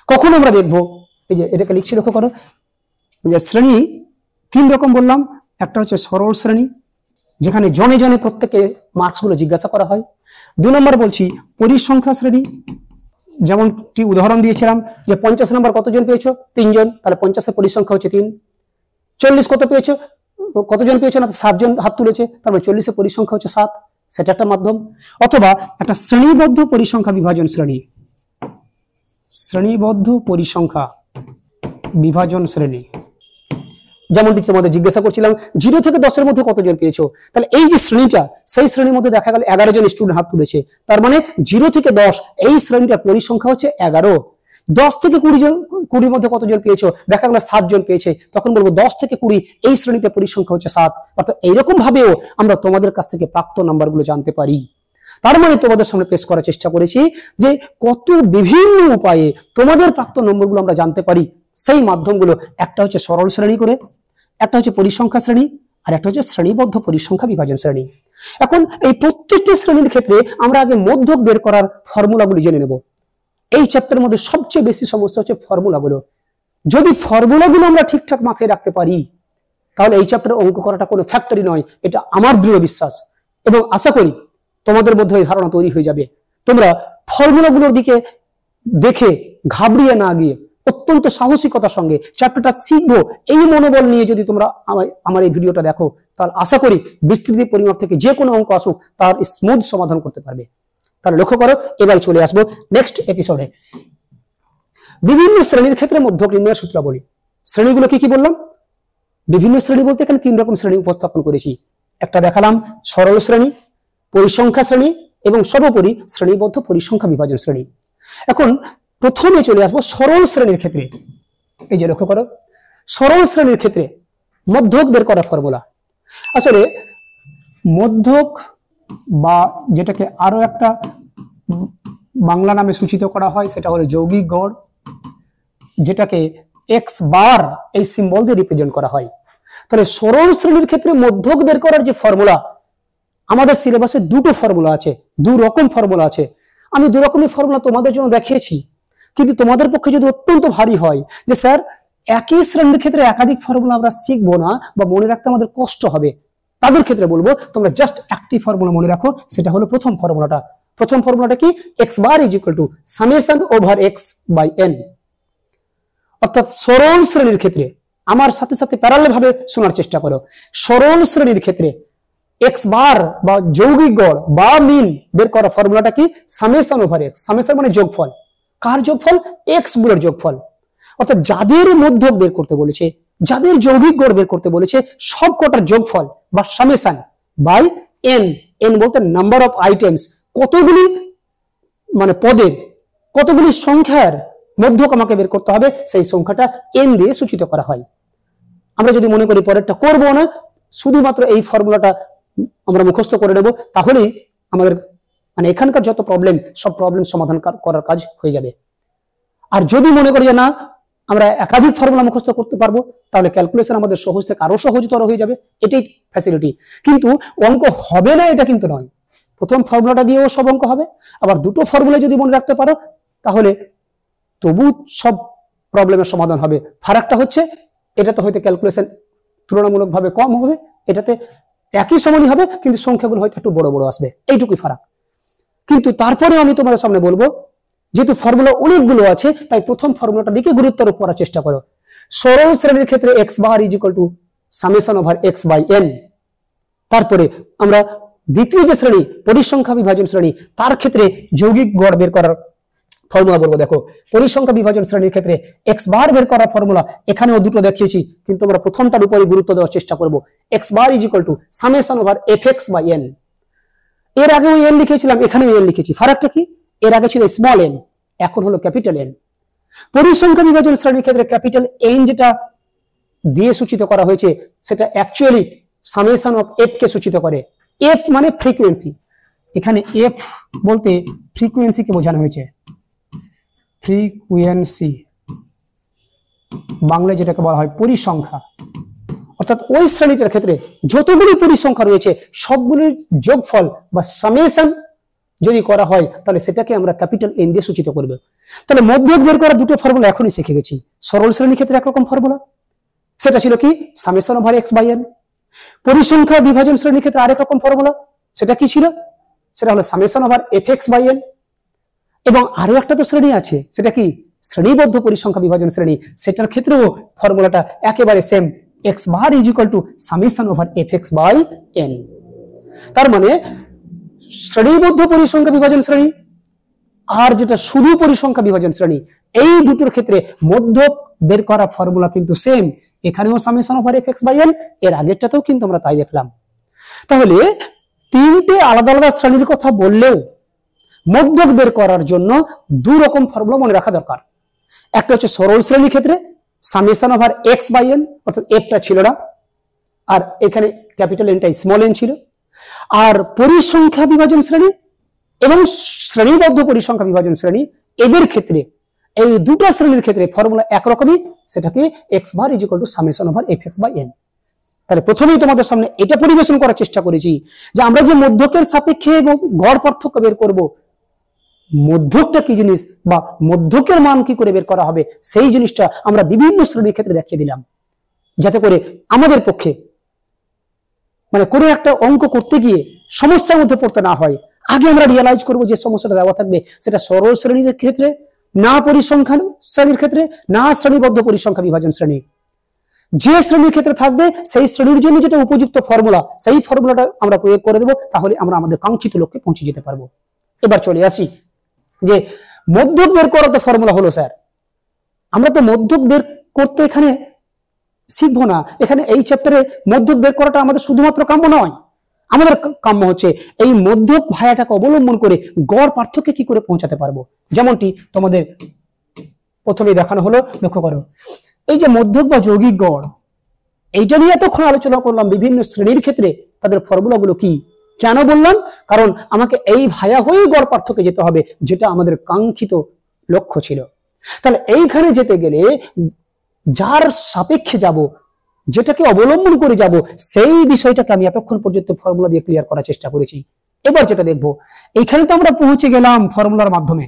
কখনো আমরা দেখবো, এই যে এটাকে লিখছি, লক্ষ্য করো যে শ্রেণী 3 রকম বললাম। একটা হচ্ছে সরল শ্রেণী, যেখানে জনে জনে প্রত্যেকে মার্কস গুলো জিজ্ঞাসা করা হয়। 2 নম্বর বলছি পরিসংখ্যা শ্রেণী, যেমনটি উদাহরণ দিয়েছিলাম যে 50 নম্বর কতজন পেয়েছো, 3 জন, তাহলে 50-এর পরিসংখ্যা হচ্ছে 3। 40 কতজন পেয়েছো না 7 জন হাত তুলেছে, তারপরে 40-এর পরিসংখ্যা হচ্ছে 7, সেটা একটা মাধ্যম। অথবা একটা শ্রেণীবদ্ধ পরিসংখ্যা বিভাজন শ্রেণী, শ্রেণীবদ্ধ পরিসংখ্যা বিভাজন শ্রেণী, যেমনটি তোমাদের জিজ্ঞাসা করছিলাম 0 থেকে 10-এর মধ্যে কতজন পেয়েছো। তাহলে এই যে শ্রেণীটা, সেই শ্রেণীর মধ্যে দেখা গেল 11 জন স্টুডেন্ট হাত তুলেছে, তার মানে 0 থেকে 10 এই শ্রেণীটার পরিসংখ্যা হচ্ছে 11। 10 থেকে 20-এর মধ্যে কতজন পেয়েছো, দেখা গেল 7 জন পেয়েছে, তখন বলবো 10 থেকে 20 এই শ্রেণীতে পরিসংখ্যা হচ্ছে 7। অর্থাৎ এইরকম ভাবেও আমরা তোমাদের কাছ থেকে প্রাপ্ত নাম্বারগুলো জানতে পারি। তার মানে তোমাদের সামনে পেশ করার চেষ্টা করেছি যে কত বিভিন্ন উপায়ে তোমাদের প্রাপ্ত নম্বরগুলো আমরা জানতে পারি। সেই মাধ্যমগুলো একটা হচ্ছে সরল শ্রেণী করে, একটা হচ্ছে পরিসংখ্যা শ্রেণী, আর একটা হচ্ছে শ্রেণীবদ্ধ পরিসংখ্যা বিভাজন শ্রেণী। এখন এই প্রত্যেকটি শ্রেণীর ক্ষেত্রে আমরা আগে মধ্যক বের করার ফর্মুলাগুলি জেনে নেব। এই চ্যাপ্টারের মধ্যে সবচেয়ে বেশি সমস্যা হচ্ছে ফর্মুলাগুলো। যদি ফর্মুলাগুলো আমরা ঠিকঠাক মাথায় রাখতে পারি, তাহলে এই চ্যাপ্টারে অঙ্ক করাটা কোনো ফ্যাক্টরি নয়, এটা আমার দৃঢ় বিশ্বাস। এবং আশা করি তোমাদের মধ্যে এই ধারণা তৈরি হয়ে যাবে। তোমরা ফর্মুলাগুলোর দিকে দেখে ঘাবড়িয়ে না গিয়ে অত্যন্ত সাহসিকতার সঙ্গে চ্যাপ্টারটা শিখবো, এই মনোবল নিয়ে যদি তোমরা আমার এই ভিডিওটা দেখো, তাহলে আশা করি বিস্তৃতি পরিমাপ থেকে যে কোনো অঙ্ক আসুক তার স্মুথ সমাধান করতে পারবে। তাহলে লক্ষ্য করো, এবার চলে আসবো নেক্সট এপিসোডে। বিভিন্ন শ্রেণীর ক্ষেত্রে মধ্যক নির্ণয়ের সূত্রাবলী। শ্রেণীগুলো কি কি বললাম? বিভিন্ন শ্রেণী বলতে এখানে 3 রকম শ্রেণী উপস্থাপন করেছি। একটা দেখালাম সরল শ্রেণী, পরিসংখ্যা শ্রেণী এবং সর্বোপরি শ্রেণীবদ্ধ পরিসংখ্যা বিভাজন শ্রেণী। এখন প্রথমে চলে আসবো সরল শ্রেণীর ক্ষেত্রে। এই যে লক্ষ্য করো, সরল শ্রেণীর ক্ষেত্রে মধ্যক বের করার ফর্মুলা। আসলে মধ্যক বা যেটাকে আরো একটা বাংলা নামে সূচিত করা হয় সেটা হলো যৌগিক গড়, যেটাকে এক্স বার এই সিম্বল দিয়ে রিপ্রেজেন্ট করা হয়। তাহলে সরল শ্রেণীর ক্ষেত্রে মধ্যক বের করার যে ফর্মুলা, আমাদের সিলেবাসে 2টো ফর্মুলা আছে, 2 রকম ফর্মুলা আছে। আমি 2 রকমের ফর্মুলা তোমাদের জন্য দেখিয়েছি, কিন্তু তোমাদের পক্ষে যদি অত্যন্ত ভারী হয় যে স্যার একই শ্রেণীর ক্ষেত্রে একাধিক ফর্মুলা আমরা শিখবো না বা মনে রাখতে আমাদের কষ্ট হবে, তাদের ক্ষেত্রে বলবো তোমরা জাস্ট একটি ফর্মুলা মনে রাখো, সেটা হলো প্রথম ফর্মুলাটা। প্রথম ফর্মুলাটা কি? X bar is equal to summation over x by n. অর্থাৎ সরল শ্রেণীর ক্ষেত্রে, আমার সাথে সাথে প্যারালাল ভাবে শোনার চেষ্টা করো, সরল শ্রেণীর ক্ষেত্রে এক্স বার বা যৌগিক গড় বা মিন বের করা ফর্মুলাটা কি? Summation over x. সামেশন মানে যোগফল। কার যোগফল? এক্স গুলোর যোগফল। অর্থাৎ যাদের মধ্যক বের করতে বলেছে, যাদের যৌগিক গড় বের করতে বলেছে, সব কটার যোগফল বা সামেশন বাই এন। এন বলতে নাম্বার অফ আইটেমস, কতগুলি মানে পদের, কতগুলি সংখ্যার মধ্যক আমাকে বের করতে হবে, সেই সংখ্যাটা এন দিয়ে সূচিত করা হয়। আমরা যদি মনে করি পরেরটা করবো না, শুধুমাত্র এই ফর্মুলাটা আমরা মুখস্থ করে নেব, তাহলেই আমাদের মানে এখানকার যত প্রবলেম, সব প্রবলেম সমাধান করার কাজ হয়ে যাবে। আর যদি মনে করি যে না আমরা একাধিক ফর্মুলা মুখস্থ করতে পারবো, তাহলে ক্যালকুলেশন আমাদের সহজ থেকে আরো সহজতর হয়ে যাবে, এটাই ফ্যাসিলিটি। কিন্তু অঙ্ক হবে না এটা কিন্তু নয়, প্রথম ফর্মুলাটা দিয়েও সব অঙ্ক হবে, আবার 2টো ফর্মুলা যদি মনে রাখতে পারো তাহলে তবু সব প্রবলেমের সমাধান হবে। ফারাকটা হচ্ছে এটাতে হয়তো ক্যালকুলেশন তুলনামূলকভাবে কম হবে, এটাতে একই সমানই হবে কিন্তু সংখ্যাগুলো হয়তো একটু বড় বড় আসবে, এইটুকুই ফারাক। কিন্তু তারপরে আমি তোমাদের সামনে বলবো, যেহেতু ফর্মুলা অনেকগুলো আছে, তাই প্রথম ফর্মুলাটার দিকে গুরুত্ব আরোপ করার চেষ্টা করো। সরল শ্রেণীর ক্ষেত্রে x bar is equal to summation over x by n. তারপরে আমরা দ্বিতীয় যে শ্রেণী পরিসংখ্যা বিভাজন শ্রেণী, তার ক্ষেত্রে যৌগিক গড় বের করার ফর্মুলা বলবো। দেখো পরিসংখ্যা বিভাজন শ্রেণীর ক্ষেত্রে এক্স বার বের করার ফর্মুলা এখানেও দুটো দেখিয়েছি, কিন্তু আমরা প্রথমটার উপরে গুরুত্ব দেওয়ার চেষ্টা করব। X bar is equal to summation over f x by n. এর আগে ওই এন লিখেছিলাম, এখানেও এন লিখেছি। ফারাকটা কি? এর আগে ছিল স্মল এন, এখন হলো ক্যাপিটাল এন। পরিসংখ্যা বিভাজন শ্রেণীর ক্ষেত্রে ক্যাপিটাল এন যেটা দিয়ে সূচিত করা হয়েছে সেটা অ্যাকচুয়ালি সামেশন অফ এফ কে সূচিত করে। এফ মানে ফ্রিকোয়েন্সি, এখানে এফ বলতে ফ্রিকোয়েন্সি কে বোঝানো হয়েছে। ফ্রিকোয়েন্সি বাংলায় যেটাকে বলা হয় পরিসংখ্যা, অর্থাৎ ওই শ্রেণীটার ক্ষেত্রে যতগুলি পরিসংখ্যা রয়েছে সবগুলির যোগফল বা সামেশন যদি করা হয় তাহলে সেটাকে আমরা ক্যাপিটাল এন দিয়ে সূচিত করব। তাহলে মধ্যক বের করা দুটো ফর্মুলা এখনই শিখে গেছি। সরল শ্রেণীর ক্ষেত্রে একরকম ফর্মুলা, সেটা ছিল কি summation over x by n. পরিসংখ্যা বিভাজন শ্রেণীর ক্ষেত্রে আরেক রকম ফর্মুলা, সেটা কি ছিল? সেটা হলো summation over f x by n. এবং আরো একটা তো শ্রেণী আছে, সেটা কি শ্রেণীবদ্ধ পরিসংখ্যা বিভাজন শ্রেণী, সেটার ক্ষেত্রেও ফর্মুলাটা একেবারে same, x bar is equal to summation over f x by n. তার মানে শ্রেণীবদ্ধ পরিসংখ্যা বিভাজন শ্রেণী আর যেটা শুধু পরিসংখ্যা বিভাজন শ্রেণী, এই দুটোর ক্ষেত্রে মধ্যক বের করা ফর্মুলা কিন্তু সেম। এখানেও summation over f x by n, এর আগেরটাতেও কিন্তু আমরা তাই দেখলাম। তাহলে তিনটে আলাদা আলাদা শ্রেণীর কথা বললেও মধ্যক বের করার জন্য দু রকম ফর্মুলা মনে রাখা দরকার। একটা হচ্ছে সরল শ্রেণীর ক্ষেত্রে summation over x by n, অর্থাৎ এফটা ছিল না আর এখানে ক্যাপিটাল এনটা স্মল এন ছিল। আর পরিসংখ্যা বিভাজন শ্রেণী এবং শ্রেণীবদ্ধ পরিসংখ্যা বিভাজন শ্রেণী, এদের ক্ষেত্রে এই দুটো শ্রেণীর ক্ষেত্রে ফর্মুলা একরকমই, সেটাকে x bar is equal to summation over f x by n. তাহলে প্রথমেই তোমাদের সামনে এটা পরিবেশন করার চেষ্টা করেছি যে আমরা যে মধ্যকের সাপেক্ষে এবং গড় পার্থক্য বের করব, মধ্যকটা কি জিনিস বা মধ্যকের মান কি করে বের করা হবে, সেই জিনিসটা আমরা বিভিন্ন শ্রেণীর ক্ষেত্রে দেখিয়ে দিলাম, যাতে করে আমাদের পক্ষে মানে কোনো একটা অঙ্ক করতে গিয়ে সমস্যার মধ্যে পড়তে না হয়। আগে আমরা রিয়ালাইজ করব যে সমস্যাটা দেওয়া থাকবে সেটা সরল শ্রেণীর ক্ষেত্রে না, পরিসংখ্যান শ্রেণীর ক্ষেত্রে না, শ্রেণীবদ্ধ পরিসংখ্যা বিভাজন শ্রেণী। যে শ্রেণীর ক্ষেত্রে থাকবে সেই শ্রেণীর জন্য যেটা উপযুক্ত ফর্মুলা, সেই ফর্মুলাটা আমরা প্রয়োগ করে দেবো, তাহলে আমরা আমাদের কাঙ্ক্ষিত লক্ষ্যে পৌঁছে যেতে পারবো। এবার চলে আসি যে মধ্যক বের করার তো ফর্মুলা হলো স্যার, আমরা তো মধ্যক বের করতে এখানে শিখবো না। এখানে এই চ্যাপ্টারে মধ্যক বের করাটা আমাদের শুধুমাত্র কাম্য নয়, আমাদের কাম্য হচ্ছে এই মধ্যক ভায়াটাকে অবলম্বন করে গড় পার্থক্যে কি করে পৌঁছাতে পারবো। যেমনটি তোমাদের প্রথমে দেখানো হলো, লক্ষ্য করো এই যে মধ্যক বা যৌগিক গড়, এইটা নিয়ে এতক্ষণ আলোচনা করলাম বিভিন্ন শ্রেণীর ক্ষেত্রে তাদের ফর্মুলাগুলো কি। কেন বললাম? কারণ আমাকে এই ভায়া হয়ে গড় পার্থক্যে যেতে হবে, যেটা আমাদের কাঙ্ক্ষিত লক্ষ্য ছিল। তাহলে এইখানে যেতে গেলে যার সাপেক্ষে যাব, যেটাকে অবলম্বন করে যাব, সেই বিষয়টাকে আমি এতক্ষণ পর্যন্ত ফর্মুলা দিয়ে ক্লিয়ার করার চেষ্টা করেছি। এবার যেটা দেখবো, এইখানে তো আমরা পৌঁছে গেলাম ফর্মুলার মাধ্যমে,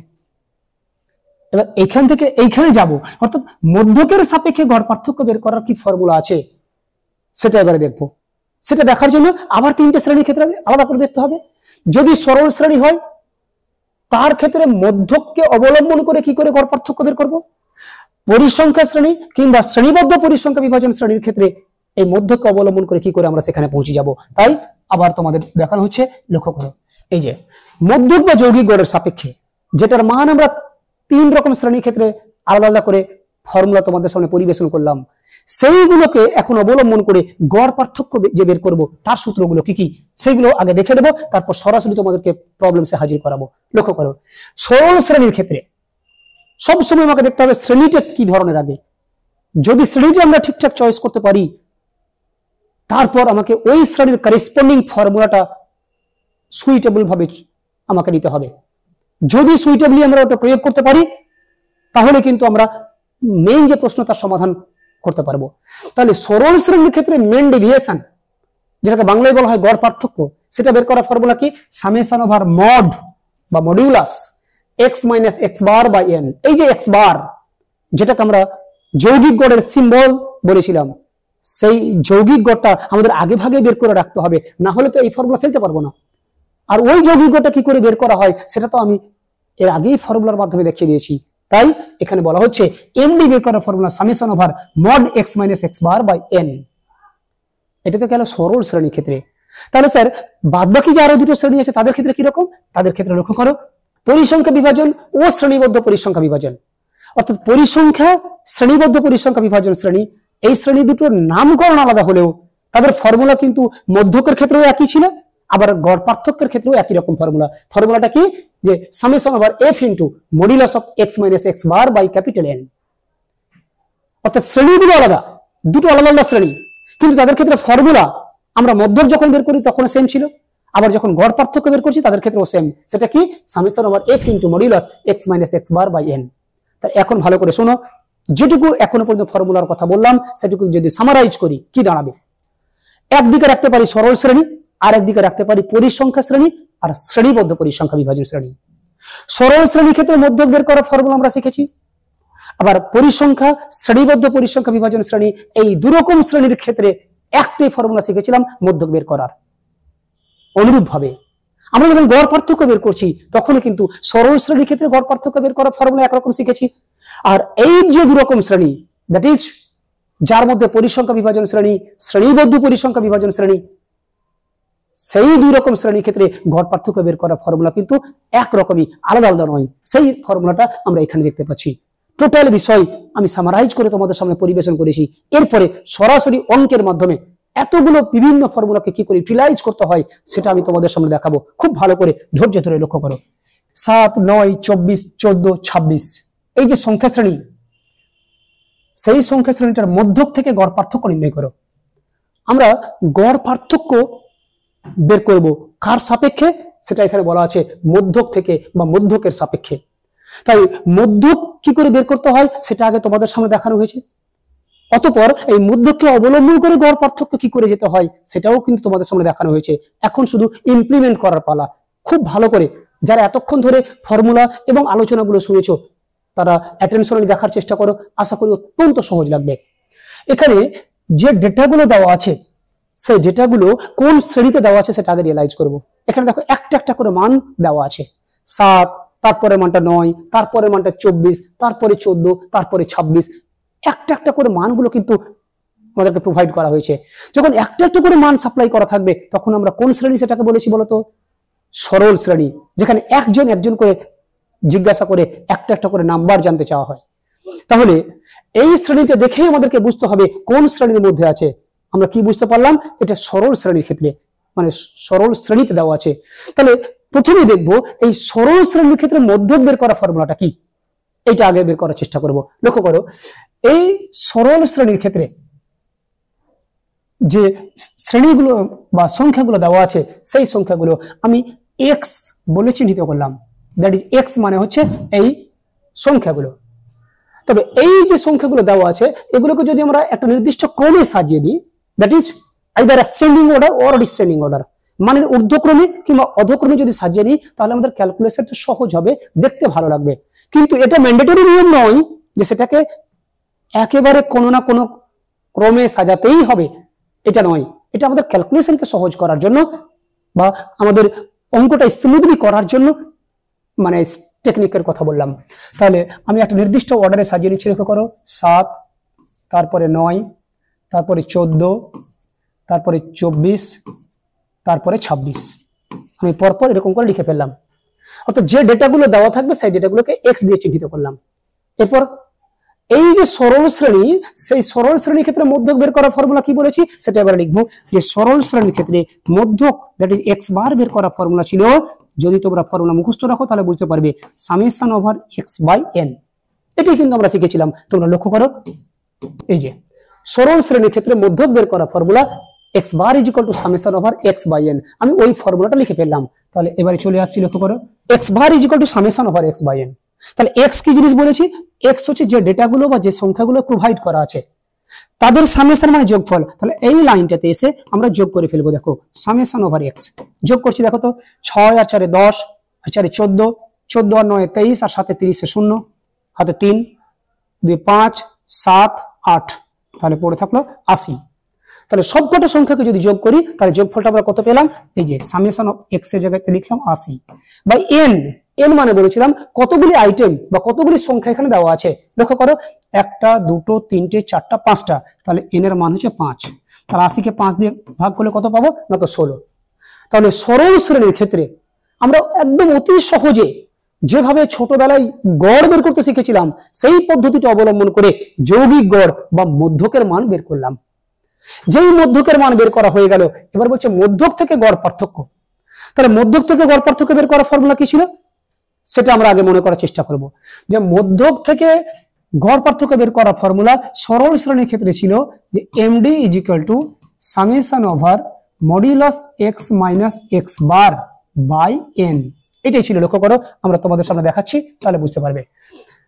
এবার এইখান থেকে এইখানে যাব, অর্থাৎ মধ্যকের সাপেক্ষে গড় পার্থক্য বের করার কি ফর্মুলা আছে সেটা এবারে দেখবো। সেটা দেখার জন্য আবার তিনটে শ্রেণীর ক্ষেত্রে আলাদা করে দেখতে হবে। যদি সরল শ্রেণী হয় তার ক্ষেত্রে মধ্যককে অবলম্বন করে কি করে গড় পার্থক্য বের করব। পরিসংখ্যা শ্রেণী কিংবা শ্রেণীবদ্ধ পরিসংখ্যা বিভাজন শ্রেণীর ক্ষেত্রে এই মধ্যককে অবলম্বন করে কি করে আমরা সেখানে পৌঁছে যাব। তাই আবার তোমাদের দেখানো হচ্ছে, লক্ষ্য করো এই যে মধ্যক বা যৌগিক গড়ের সাপেক্ষে যেটার মান আমরা তিন রকম শ্রেণীর ক্ষেত্রে আলাদা আলাদা করে ফর্মুলা তোমাদের সামনে পরিবেশন করলাম, সেইগুলোকে এখন অবলম্বন করে গড় পার্থক্য যে বের করব তার সূত্রগুলো কি কি সেইগুলো আগে দেখে দেবো, তারপর সরাসরি তোমাদেরকে প্রবলেমসে হাজির করাবো। লক্ষ্য করো সরল শ্রেণীর ক্ষেত্রে সবসময় আমাকে দেখতে হবে শ্রেণীটা কি ধরনের। আগে যদি শ্রেণীটা আমরা ঠিকঠাক চয়েস করতে পারি, তারপর আমাকে ওই শ্রেণীর করেসপন্ডিং ফর্মুলাটা সুইটেবল ভাবে আমাকে নিতে হবে। যদি সুইটেবলি আমরা ওটা প্রয়োগ করতে পারি তাহলে কিন্তু আমরা মেইন যে প্রশ্ন তার সমাধান করতে পারবো। তাহলে সরল শ্রেণীর ক্ষেত্রে মেন ডেভিয়েশন, যেটাকে বাংলায় বলা হয় গড় পার্থক্য, সেটা বের করার ফর্মুলা কি? সামেশন ওভার মড বা modulus x minus x bar by n. এই যে এক্স বার, যেটাকে আমরা যৌগিক গড়ের সিম্বল বলেছিলাম, সেই যৌগিক গড়টা আমাদের আগে ভাগে বের করে রাখতে হবে, না হলে তো এই ফর্মুলা ফেলতে পারবো না। আর ওই যৌগিক গড়টা কি করে বের করা হয় সেটা তো আমি এর আগেই ফর্মুলার মাধ্যমে দেখিয়ে দিয়েছি। তাই এখানে বলা হচ্ছে এমডি বের করার formula summation over mod x minus x bar by n. এটা তো গেল সরল শ্রেণীর ক্ষেত্রে। তাহলে স্যার বাদ বাকি যে আরো দুটো শ্রেণী আছে তাদের ক্ষেত্রে কিরকম? তাদের ক্ষেত্রে লক্ষ্য করো পরিসংখ্যা বিভাজন ও শ্রেণীবদ্ধ পরিসংখ্যা বিভাজন। অর্থাৎ পরিসংখ্যা, শ্রেণীবদ্ধ পরিসংখ্যা বিভাজন শ্রেণী, এই শ্রেণী দুটোর নামকরণ আলাদা হলেও তাদের ফর্মুলা কিন্তু মধ্যকের ক্ষেত্রেও একই ছিল, আবার গড় পার্থক্যের ক্ষেত্রেও একই রকম ফর্মুলা। ফর্মুলাটা কি? যে summation over f into modulus of x minus x bar by capital n. অর্থাৎ শ্রেণীগুলো আলাদা, দুটো আলাদা আলাদা শ্রেণী, কিন্তু তাদের ক্ষেত্রে ফর্মুলা আমরা মধ্যক যখন বের করি তখন সেম ছিল, আবার যখন গড় পার্থক্য বের করছি তাদের ক্ষেত্রেও সেম। সেটা কি? Summation over f into modulus x minus x bar by n. তাই এখন ভালো করে শোনো, যেটুকু এখনো পর্যন্ত ফর্মুলার কথা বললাম সেটুকু যদি সামারাইজ করি কি দাঁড়াবে? একদিকে রাখতে পারি সরল শ্রেণী, আর একদিকে রাখতে পারি পরিসংখ্যা শ্রেণী আর শ্রেণীবদ্ধ পরিসংখ্যা বিভাজন শ্রেণী। সরল শ্রেণীর ক্ষেত্রে মধ্যক বের করার ফর্মুলা আমরা শিখেছি, আবার পরিসংখ্যা, শ্রেণীবদ্ধ পরিসংখ্যা বিভাজন শ্রেণী, এই দুরকম শ্রেণীর ক্ষেত্রে একটাই ফর্মুলা শিখেছিলাম মধ্যক বের করার। অনুরূপ ভাবে আমরা যখন গড় পার্থক্য বের করছি তখন কিন্তু সরল শ্রেণীর ক্ষেত্রে গড় পার্থক্য বের করার ফর্মুলা একরকম শিখেছি, আর এই যে দুরকম শ্রেণী, দ্যাট ইজ যার মধ্যে পরিসংখ্যা বিভাজন শ্রেণী, শ্রেণীবদ্ধ পরিসংখ্যা বিভাজন শ্রেণী, সেই দুই রকম শ্রেণীর ক্ষেত্রে গড় পার্থক্য বের করার ফর্মুলা কিন্তু একরকমই, আলাদা আলাদা নয়। সেই ফর্মুলাটা আমরা এখানে দেখতে পাচ্ছি। টোটাল বিষয় আমি সামারাইজ করে তোমাদের সামনে পরিবেশন করেছি। এরপরে সরাসরি অঙ্কের মাধ্যমে এতগুলো বিভিন্ন ফর্মুলাকে কি করে ইউটিলাইজ করতে হয় সেটা আমি তোমাদের সামনে দেখাবো। খুব ভালো করে ধৈর্য ধরে লক্ষ্য করো। 7, 9, 24, 14, 26 এই যে সংখ্যা শ্রেণী, সেই সংখ্যা শ্রেণীটার মধ্যক থেকে গড় পার্থক্য নির্ণয় করো। আমরা গড় পার্থক্য বের করব কার সাপেক্ষে? সেটা এখানে বলা আছে মধ্যক থেকে বা মধ্যকের সাপেক্ষে। তাই মধ্যক কি করে বের করতে হয় সেটা আগে তোমাদের সামনে দেখানো হয়েছে, অতঃপর এই মধ্যককে অবলম্বন করে গড় পার্থক্য কি করে যেতে হয় সেটাও কিন্তু তোমাদের সামনে দেখানো হয়েছে। এখন শুধু ইমপ্লিমেন্ট করার পালা। খুব ভালো করে যারা এতক্ষণ ধরে ফর্মুলা এবং আলোচনাগুলো শুনেছো তারা অ্যাটেনশনে দেখার চেষ্টা করো, আশা করি অত্যন্ত সহজ লাগবে। এখানে যে ডেটাগুলো দেওয়া আছে সেই ডেটাগুলো কোন শ্রেণীতে দেওয়া আছে সেটা আগে রিয়েলাইজ করবো। এখানে দেখো একটা একটা করে মান দেওয়া আছে, 7, তারপরে মানটা 9, তারপরে মানটা 24, তারপরে 14, তারপরে 26, একটা একটা করে মানগুলো কিন্তু আমাদেরকে প্রোভাইড করা হয়েছে। যখন একটা একটা করে মান সাপ্লাই করা থাকবে তখন আমরা কোন শ্রেণী সেটাকে বলেছি বলতো? সরল শ্রেণী, যেখানে একজন একজন করে জিজ্ঞাসা করে একটা একটা করে নাম্বার জানতে চাওয়া হয়। তাহলে এই শ্রেণীটা দেখেই আমাদেরকে বুঝতে হবে কোন শ্রেণীর মধ্যে আছে। আমরা কি বুঝতে পারলাম? এটা সরল শ্রেণীর ক্ষেত্রে, মানে সরল শ্রেণীতে দেওয়া আছে। তাহলে প্রথমে দেখবো এই সরল শ্রেণীর ক্ষেত্রে মধ্যক বের করা ফর্মুলাটা কি, এইটা আগে বের করার চেষ্টা করব। লক্ষ্য করো, এই সরল শ্রেণীর ক্ষেত্রে যে শ্রেণীগুলো বা সংখ্যাগুলো দেওয়া আছে সেই সংখ্যাগুলো আমি এক্স বলে চিহ্নিত করলাম। দ্যাট ইজ এক্স মানে হচ্ছে এই সংখ্যাগুলো। তবে এই যে সংখ্যাগুলো দেওয়া আছে এগুলোকে যদি আমরা একটা নির্দিষ্ট ক্রমে সাজিয়ে দিই, that is either ascending order or descending order, মানে ঊর্ধ্বক্রমে কিংবা অধক্রমে যদি সাজিয়ে নিই তাহলে আমাদের ক্যালকুলেশনটা সহজ হবে, দেখতে ভালো লাগবে। কিন্তু এটা ম্যান্ডেটরি নিয়ম নয় যে সেটাকে একেবারে কোনো না কোনো ক্রমে সাজাতেই হবে, এটা নয়। এটা আমাদের ক্যালকুলেশনকে সহজ করার জন্য বা আমাদের অঙ্কটা স্মুথলি করার জন্য মানে টেকনিকের কথা বললাম। তাহলে আমি একটা নির্দিষ্ট অর্ডারে সাজিয়ে নিচ্ছি। লক্ষ্য করো, 7, তারপরে 9, তারপরে 14, তারপরে 24, তারপরে 26। আমি পরপর এরকম করে লিখে ফেললাম। অর্থাৎ যে ডেটাগুলো দেওয়া থাকবে সেই ডেটাগুলোকে এক্স দিয়ে চিহ্নিত করলাম। এরপর এই যে সরল শ্রেণী, সেই সরল শ্রেণীর ক্ষেত্রে মধ্যক বের করার ফর্মুলা কি বলেছি সেটা এবার লিখবো। যে সরল শ্রেণীর ক্ষেত্রে মধ্যক দ্যাট ইজ এক্স বার বের করার ফর্মুলা ছিল, যদি তোমরা ফর্মুলা মুখস্থ রাখো তাহলে বুঝতে পারবে, summation over x by n. এটাই কিন্তু আমরা শিখেছিলাম। তোমরা লক্ষ্য করো, এই যে সরল শ্রেণীর ক্ষেত্রে মধ্যক বের করার formula x bar is equal to summation over x by n. আমি ওই ফর্মুলাটা লিখে ফেললাম। তাহলে এবারে চলে আসছি, লক্ষ্য করো, x bar is equal to summation over x by n. তাহলে এক্স কি জিনিস বলেছি? এক্স হচ্ছে যে ডেটাগুলো বা যে সংখ্যাগুলো প্রোভাইড করা আছে তাদের সামেশন মানে যোগফল। তাহলে এই লাইনটাতে এসে আমরা যোগ করে ফেলবো। দেখো, সামেশন ওভার এক্স যোগ করছি। দেখো তো, 6 আর 4 10, আর 4 14, 14 আর 9 23, আর 7 30 শূন্য, হাতে 3, 2 5, 7 8, তাহলে পড়ে থাকলো 80। তাহলে সবকটা সংখ্যাকে যদি যোগ করি তাহলে যোগফলটা আমরা কত পেলাম? এই যে সামেশন অফ এক্স এর জায়গায় লিখলাম 80 বাই এন। এন মানে বলেছিলাম কতগুলি আইটেম বা কতগুলি সংখ্যা এখানে দেওয়া আছে। লক্ষ্য করো, 1 2 3 4 5টা, তাহলে এন এর মান হচ্ছে 5। তাহলে 80 কে 5 দিয়ে ভাগ করলে কত পাবো? না তো 16। তাহলে সরল শ্রেণীর ক্ষেত্রে আমরা একদম অতি সহজে যেভাবে ছোটবেলায় গড় বের করতে শিখেছিলাম সেই পদ্ধতিটা অবলম্বন করে যৌগিক গড় বা মধ্যকের মান বের করলাম। যেই মধ্যকের মান বের করা হয়ে গেল, এবার বলছে মধ্যক থেকে গড় পার্থক্য। তাহলে মধ্যক থেকে গড় পার্থক্য বের করার ফর্মুলা কি ছিল সেটা আমরা আগে মনে করার চেষ্টা করব। যে মধ্যক থেকে গড় পার্থক্য বের করার ফর্মুলা সরল শ্রেণীর ক্ষেত্রে ছিল যে md = summation over modulus x - x bar by n। এটাই ছিল, লক্ষ্য করো, আমরা তোমাদের সামনে দেখাচ্ছি তাহলে বুঝতে পারবে।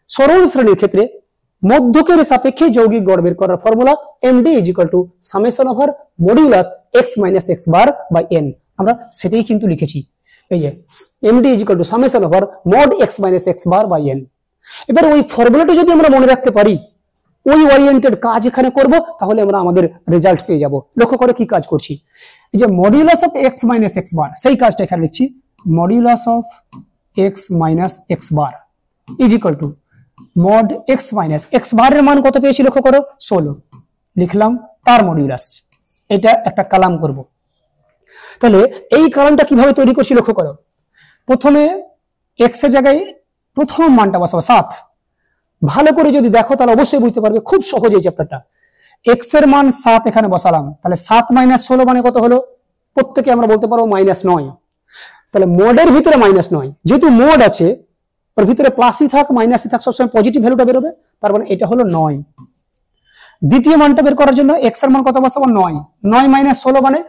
সরল শ্রেণীর ক্ষেত্রে মধ্যকের সাপেক্ষে যৌগিক গড় বের করার formula md = summation over modulus x - x bar by n। আমরা সেটাই কিন্তু লিখেছি, এই যে md = summation over mod x - x bar by n। এবার ওই ফর্মুলাটা যদি আমরা মনে রাখতে পারি, ওই ওরিয়েন্টেড কাজ এখানে করব, তাহলে আমরা আমাদের রেজাল্ট পেয়ে যাব। লক্ষ্য করে কি কাজ করছি, এই যে মডুলাস অফ x - x বার, সেই কাজটা এখানে লিখছি, modulus of x - x bar = mod x - x বারের মান কত পেয়েছি লক্ষ্য করো, 16 লিখলাম, তার মডুলাস। এটা একটা কলাম করব। তাহলে এই কলামটা কিভাবে তৈরি করছি লক্ষ্য করো, প্রথমে x এর জায়গায় প্রথম মানটা বসাবো 7। ভালো করে যদি দেখো তাহলে অবশ্যই বুঝতে পারবে, খুব সহজ এই চ্যাপ্টারটা। x এর মান 7 এখানে বসালাম, তাহলে 7 - 16 মানে কত হলো, প্রত্যেকে আমরা বলতে পারবো -9। তাহলে মোডের ভিতরে -9, যেহেতু মোড আছে ওর ভিতরে প্লাসই থাক মাইনাসই থাক সবসময় পজিটিভ ভ্যালুটা বেরোবে, তার মানে এটা হলো 9। দ্বিতীয় মানটা বের করার জন্য x এর মান কত বসাবো, 9 - 16 মানে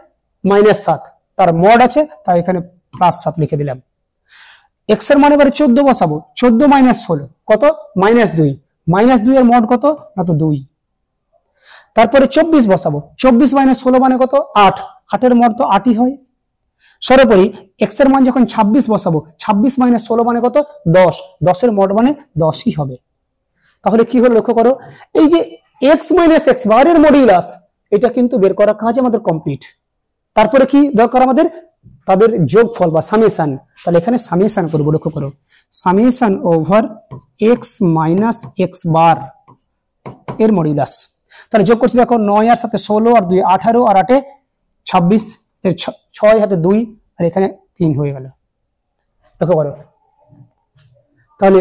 -7, তার মোড আছে তাই এখানে +7 লিখে দিলাম। x এর মান এবারে 14 বসাবো, 14 - 16 কত, -2, -2 এর মোড কত না তো 2। তারপরে 24 বসাবো, 24 - 16 মানে কত, 8, 8 এর মোড তো 8ই হয়। সর্বোপরি x এর মান যখন 26 বসাবো, 26 - 16 মানে কত, 10, 10 এর মোড মানে 10ই হবে। তাহলে কি হলো লক্ষ্য করো, এই যে x - x বারের মডুলাস, এটা কিন্তু বের করার কাজ আমাদের কমপ্লিট। তারপরে কি দরকার আমাদের, তাদের যোগফল বা সামেশন। তাহলে এখানে সামেশন করব, লক্ষ্য করো, সামেশন ওভার x - x বার এর মডুলাস। তাহলে যোগ করছি দেখো, 9 আর 7 16 আর 2 18 আর 8 26, 6 হাতে 2 আর এখানে 3 হয়ে গেল, লক্ষ্য করো। তাহলে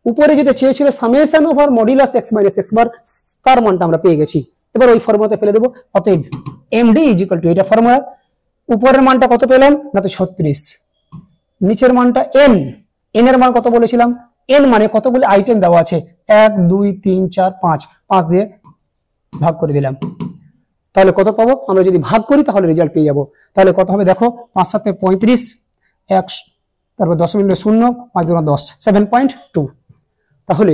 উপরে যেটা চেয়েছিল summation over modulus x - x বার, তার মানটা আমরা পেয়ে গেছি। এবার ওই ফর্মুলাতে ফেলে দেবো, অতএব md = এটা ফর্মুলা, উপরের মানটা কত পেলাম না তো 36, নিচের মানটা n এর মান কত বলেছিলাম, n মানে কতগুলি আইটেম দেওয়া আছে, 1 2 3 4 5, 5 দিয়ে ভাগ করে দিলাম। তাহলে কত পাবো, আমরা যদি ভাগ করি তাহলে রেজাল্ট পেয়ে যাবো। তাহলে কত হবে দেখো, 5 7 35, 1 তারপর 0.0 5 2 10, 7.2। তাহলে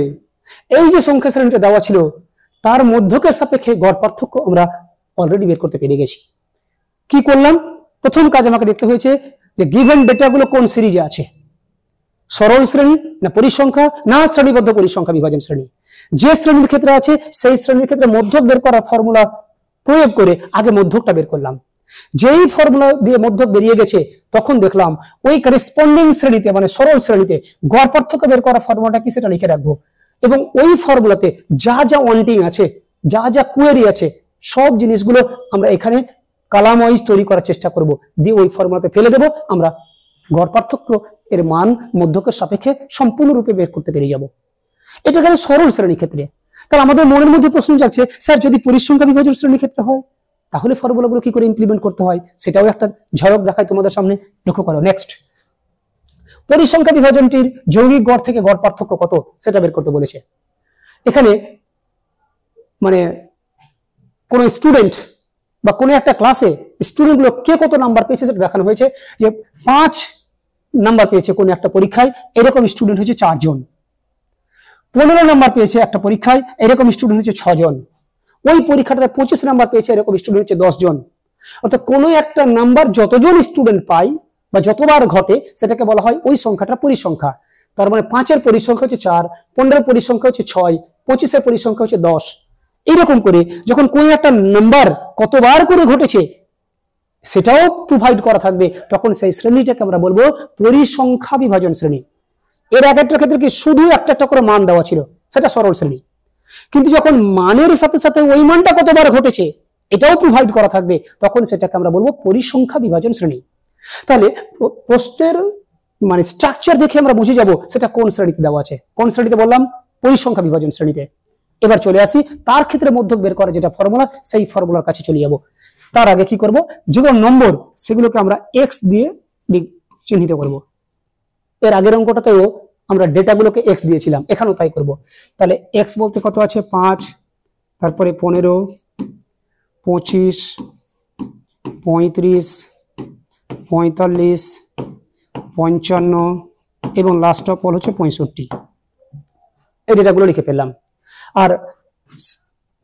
এই যে সংখ্যা শ্রেণীটা দেওয়া ছিল তার মধ্যকের সাপেক্ষে গড় পার্থক্য আমরা অলরেডি বের করতে পেরে গেছি। কি করলাম, প্রথম কাজ আমাকে দেখতে হয়েছে যে গিভেন ডেটাগুলো কোন সিরিজে আছে, সরল শ্রেণী না পরিসংখ্যা না শ্রেণীবদ্ধ পরিসংখ্যা বিভাজন শ্রেণী। যে শ্রেণীর ক্ষেত্রে আছে সেই শ্রেণীর ক্ষেত্রে মধ্যক বের করার ফর্মুলা প্রয়োগ করে আগে মধ্যকটা বের করলাম। যেই ফর্মুলা দিয়ে মধ্যক বেরিয়ে গেছে তখন দেখলাম ওই করেসপন্ডিং শ্রেণীতে মানে সরল শ্রেণীতে গড় পার্থক্য বের করার ফর্মুলাটা কি সেটা লিখে রাখবো, এবং ওই ফর্মুলাতে যা যা ওয়ান্টিং আছে, যা যা কোয়েরি আছে, সব জিনিসগুলো আমরা এখানে কলাম ওয়াইজ তৈরি করার চেষ্টা করব, দিয়ে ওই ফর্মুলাতে ফেলে দেবো, আমরা গড় পার্থক্য এর মান মধ্যকের সাপেক্ষে সম্পূর্ণরূপে বের করতে পেরে যাব। এটা গেল সরল শ্রেণীর ক্ষেত্রে। তাহলে আমাদের মনের মধ্যে প্রশ্ন যাচ্ছে, স্যার যদি পরিসংখ্যা বিভাজন শ্রেণীর ক্ষেত্রে হয় তাহলে ফর্মুলাগুলো কি করে ইমপ্লিমেন্ট করতে হয় সেটাও একটা ঝলক দেখায় তোমাদের সামনে, লক্ষ্য করো। নেক্সট, পরিসংখ্যা বিভাজনটির যৌগিক গড় থেকে গড় পার্থক্য কত সেটা বের করতে বলেছে। এখানে মানে কোন স্টুডেন্ট বা কোনো একটা ক্লাসে স্টুডেন্টগুলো কে কত নাম্বার পেয়েছে সেটা দেখানো হয়েছে, যে 5 নাম্বার পেয়েছে কোন একটা পরীক্ষায়, এরকম স্টুডেন্ট হচ্ছে 4 জন। 15 নাম্বার পেয়েছে একটা পরীক্ষায়, এরকম স্টুডেন্ট হচ্ছে 6 জন। ওই পরীক্ষাটাতে 25 নাম্বার পেয়েছে, এরকম স্টুডেন্ট হচ্ছে 10 জন। অর্থাৎ কোনো একটা নাম্বার যতজন স্টুডেন্ট পায় বা যতবার ঘটে সেটাকে বলা হয় ওই সংখ্যাটা পরিসংখ্যা। তার মানে 5 এর পরিসংখ্যা হচ্ছে 4, 15 এর পরিসংখ্যা হচ্ছে 6, 25 এর পরিসংখ্যা হচ্ছে 10। এইরকম করে যখন কোন একটা নাম্বার কতবার করে ঘটেছে সেটাও প্রোভাইড করা থাকবে, তখন সেই শ্রেণীটাকে আমরা বলবো পরিসংখ্যা বিভাজন শ্রেণী। এর এক একটা ক্ষেত্রে কি শুধু একটা একটা করে মান দেওয়া ছিল, সেটা সরল শ্রেণী। কিন্তু যখন মানের সাথে সাথে ওই মানটা কতবার ঘটেছে এটাও প্রোভাইড করা থাকবে, তখন সেটাকে আমরা বলবো পরিসংখ্যা বিভাজন শ্রেণী। তাহলে প্রশ্নের মানে স্ট্রাকচার দেখে আমরা বুঝে যাব সেটা কোন শ্রেণীতে দেওয়া আছে। কোন শ্রেণীতে বললাম? পরিসংখ্যা বিভাজন শ্রেণীতে। এবার চলে আসি তার ক্ষেত্রে মধ্যক বের করার যেটা ফর্মুলা, সেই ফর্মুলার কাছে চলে যাব। তার আগে কি করব, যেগুলো নম্বর সেগুলোকে আমরা এক্স দিয়ে চিহ্নিত করব। এর আগের অঙ্কটাতেও আমরা ডেটাগুলোকে এক্স দিয়েছিলাম, এখানেও তাই করব। তাহলে এক্স বলতে কত আছে? 5, তারপরে 15, 25, 35, 45, 55 এবং লাস্ট অফ অল হচ্ছে 65। এই ডেটাগুলো লিখে ফেললাম। আর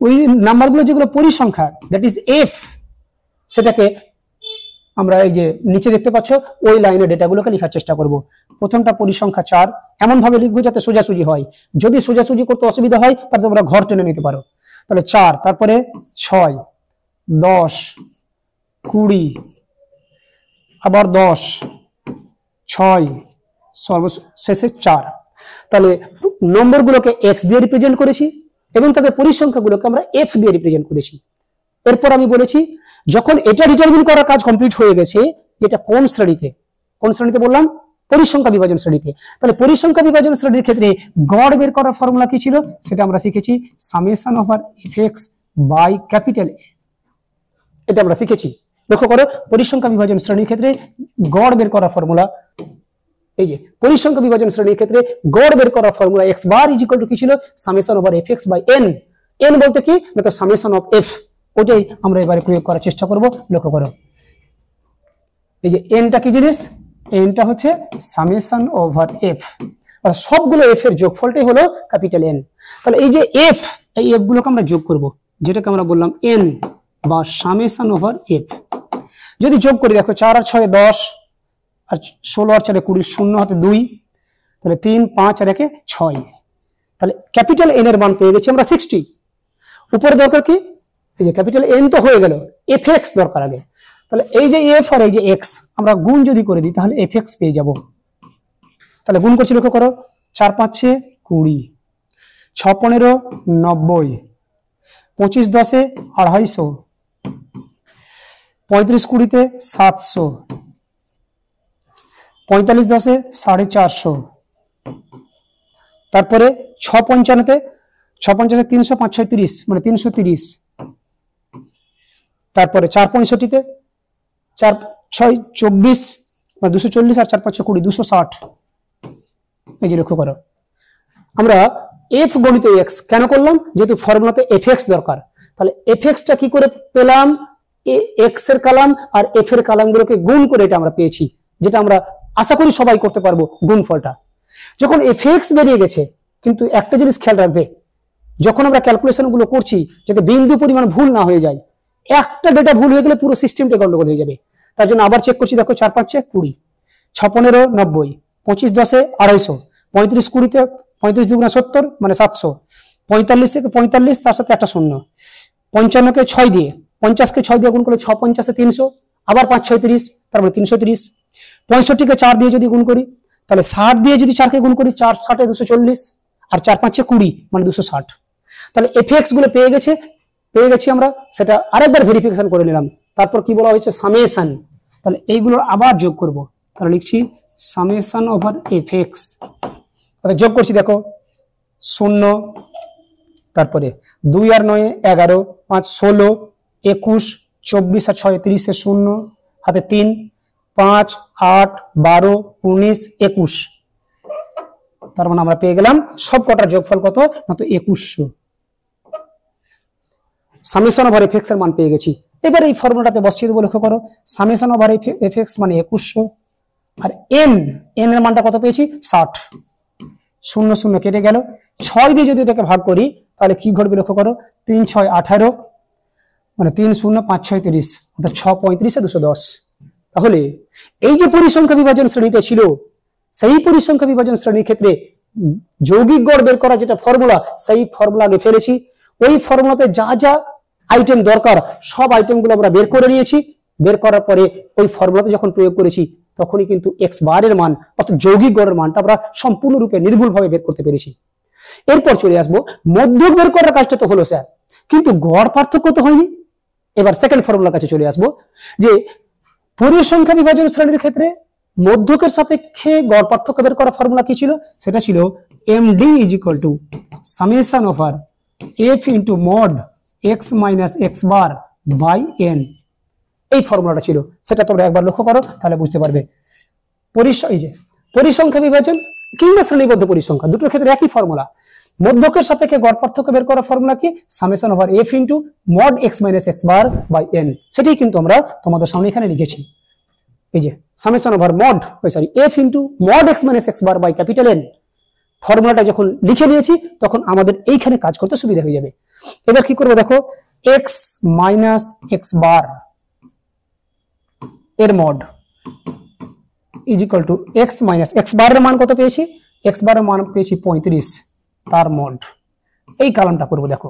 ওই নাম্বারগুলো যেগুলো পরিসংখ্যা, দ্যাট ইজ এফ, সেটাকে আমরা এই যে নিচে দেখতে পাচ্ছ ওই লাইনে ডেটাগুলোকে লেখার চেষ্টা করব। প্রথমটা পরিসংখ্যা 4, এমন ভাবে লিখবো যাতে সোজাসুজি হয়। যদি সোজাসুজি করতে অসুবিধা হয় তাহলে তোমরা ঘর টেনে নিতে পারো। তাহলে 4, তারপরে 6, 10, 20, আবার 10, 6, সর্বশেষে 4। তাহলে নম্বরগুলোকে এক্স দিয়ে রিপ্রেজেন্ট করেছি এবং তাদের পরিসংখ্যাগুলোকে আমরা এফ দিয়ে রিপ্রেজেন্ট করেছি। এরপর আমি বলেছি যখন এটা ডিটারমিন করার কাজ কমপ্লিট হয়ে গেছে, এটা কোন শ্রেণীতে? কোন শ্রেণীতে বললাম? পরিসংখ্যা বিভাজন শ্রেণীতে। তাহলে পরিসংখ্যা বিভাজন শ্রেণীর ক্ষেত্রে গড় বের করার ফর্মুলা কি ছিল সেটা আমরা শিখেছি, summation over f x by capital A. এটা আমরা শিখেছি। লক্ষ্য করো, পরিসংখ্যা বিভাজন শ্রেণীর ক্ষেত্রে গড় বের করার ফর্মুলা, এই যে পরিসংখ্যা বিভাজন শ্রেণীর ক্ষেত্রে গড় বের করার formula x bar is equal to কি ছিল? Summation over f x by n. N বলতে কি না, তো সামেশন অফ এফ। ওটাই আমরা এবারে প্রয়োগ করার চেষ্টা করব। লক্ষ্য করো, এই যে এনটা কি জিনিস? এনটা হচ্ছে সামেশন ওভার এফ, আর সবগুলো এফ এর যোগফলটাই হলো ক্যাপিটাল এন। তাহলে এই যে এফ, এই এফ গুলোকে আমরা যোগ করব, যেটাকে আমরা বললাম এন বা সামেশন ওভার এফ। যদি যোগ করি দেখো 4 আর 6 10, আর 16 আর 4 20, 0 হাতে 2, তাহলে 3, 5 আর 1 6। তাহলে ক্যাপিটাল এন এর মান পেয়ে গেছি আমরা 60। উপরে দরকার কি? এই যে ক্যাপিটাল এন তো হয়ে গেল, এফ এক্স দরকার আগে। তাহলে এই যে এফ আর এই যে এক্স আমরা গুণ যদি করে দিই তাহলে এফ এক্স পেয়ে যাব। তাহলে গুণ করছি, লক্ষ্য করো, 4 5 20, 6 15 90, 25 10 250, 35 20 700, 45 10 450, তারপরে 6 55 6 50 300 5 6 30 মানে 330, তারপরে 4 65 4 6 24 মানে 240 আর 4 5 20 260। এই যে লক্ষ্য করো, আমরা এফ গণিত এক্স কেন করলাম? যেহেতু ফর্মুলাতে এফ এক্স দরকার। তাহলে এফ এক্সটা কি করে পেলাম? এক্স এর কালাম আর এফ এর কালামগুলোকে গুণ করে এটা আমরা পেয়েছি, যেটা আমরা আশা করি সবাই করতে পারবো গুণফলটা। যখন এফ এক্স বেরিয়ে গেছে, কিন্তু একটা জিনিস খেয়াল রাখবে, যখন আমরা ক্যালকুলেশন গুলো করছি যাতে বিন্দু পরিমাণ ভুল না হয়ে যায়। একটা ডেটা ভুল হয়ে গেলে পুরো সিস্টেমটা গন্ডগোল হয়ে যাবে। তার জন্য আবার চেক করছি, দেখো 4 5 20, 6 15 90, 25 10 250, 35 20 35 2 70 মানে 700, 45 থেকে 45 তার সাথে একটা শূন্য, 55 কে 6 দিয়ে 50 কে 6 দিয়ে গুণ করলে 6 50 300, আবার 5 6 30 তার মানে 330, 65 কে 4 দিয়ে যদি গুণ করি তাহলে 60 দিয়ে যদি 4 কে গুণ করি 4 60 240 আর 4 5 20 মানে 260। তাহলে এফএক্স গুলো পেয়ে গেছি আমরা, সেটা আরেকবার ভেরিফিকেশন করে নিলাম। তারপর কি বলা হয়েছে? সামেশন। তাহলে এইগুলোর আবার যোগ করব, তাহলে লিখছি সামেশন ওভার এফএক্স। তাহলে যোগ করছি, দেখো 0, তারপরে 2 আর 9 11, 5 16, 21, 24 আর 6 30 0 হাতে 3, 5 8 12 19 21। তার মানে আমরা পেয়ে গেলাম সব কটার যোগফল কত না, তো 2100। সামেশন ওভার এফএক্স এর মান পেয়ে গেছি। এবার এই ফর্মুলাটাতে বসিয়ে দেবো। লক্ষ্য করো, সামেশন ওভার এফএক্স মানে 2100, আর এন এর মানটা কত পেয়েছি? 60। 0 0 কেটে গেল, 6 দিয়ে যদি এটাকে ভাগ করি তাহলে কি ঘটবে? লক্ষ্য করো, 3 6 18 মানে 3 0 5 6 30 অর্থাৎ 6 35 210। তাহলে এই যে পরিসংখ্যা বিভাজন শ্রেণীটা ছিল, সেই পরিসংখ্যা বিভাজন শ্রেণীর ক্ষেত্রে যৌগিক গড় বের করা যেটা ফর্মুলা, সেই ফর্মুলা আগে ফেলেছি। ওই ফর্মুলাতে যা যা আইটেম দরকার সব আইটেমগুলো আমরা বের করে নিয়েছি। বের করার পরে ওই ফর্মুলাতে যখন প্রয়োগ করেছি তখনই কিন্তু এক্স বারের মান অর্থাৎ যৌগিক গড়ের মানটা আমরা সম্পূর্ণরূপে নির্ভুলভাবে বের করতে পেরেছি। এরপর চলে আসবো মধ্যক বের করার কাজটা তো হলো স্যার, কিন্তু গড় পার্থক্য তো হয়নি। এবার সেকেন্ড ফর্মুলার কাছে চলে আসবো যে পরিসংখ্যা বিভাজন শ্রেণীর ক্ষেত্রে মধ্যকের সাপেক্ষে গড় পার্থক্য বের করার ফর্মুলা কি ছিল? সেটা ছিল md is equal to summation over f into mod x minus x bar by n। এই ফর্মুলাটা ছিল, সেটা তোমরা একবার লক্ষ্য করো তাহলে বুঝতে পারবে। এই যে পরিসংখ্যা বিভাজন কিংবা শ্রেণীবদ্ধ পরিসংখ্যা দুটোর ক্ষেত্রে একই ফর্মুলা। মধ্যকের সাপেক্ষে গড় পার্থক্য বের করার ফর্মুলা কি? Summation over f into mod x minus x bar by n। সেটাই কিন্তু আমরা তোমাদের সামনে এখানে লিখেছি। এই যে summation over mod f into mod x minus x bar by capital N। ফর্মুলাটা যখন লিখে নিয়েছি তখন আমাদের এইখানে কাজ করতে সুবিধা হয়ে যাবে। এবার কি করবো দেখো, x মাইনাস এক্স বার এর mod is equal two x minus x বারের মান কত পেয়েছি? এক্স বারের মান পেয়েছি 35, তার মড। এই কলামটা করবো দেখো।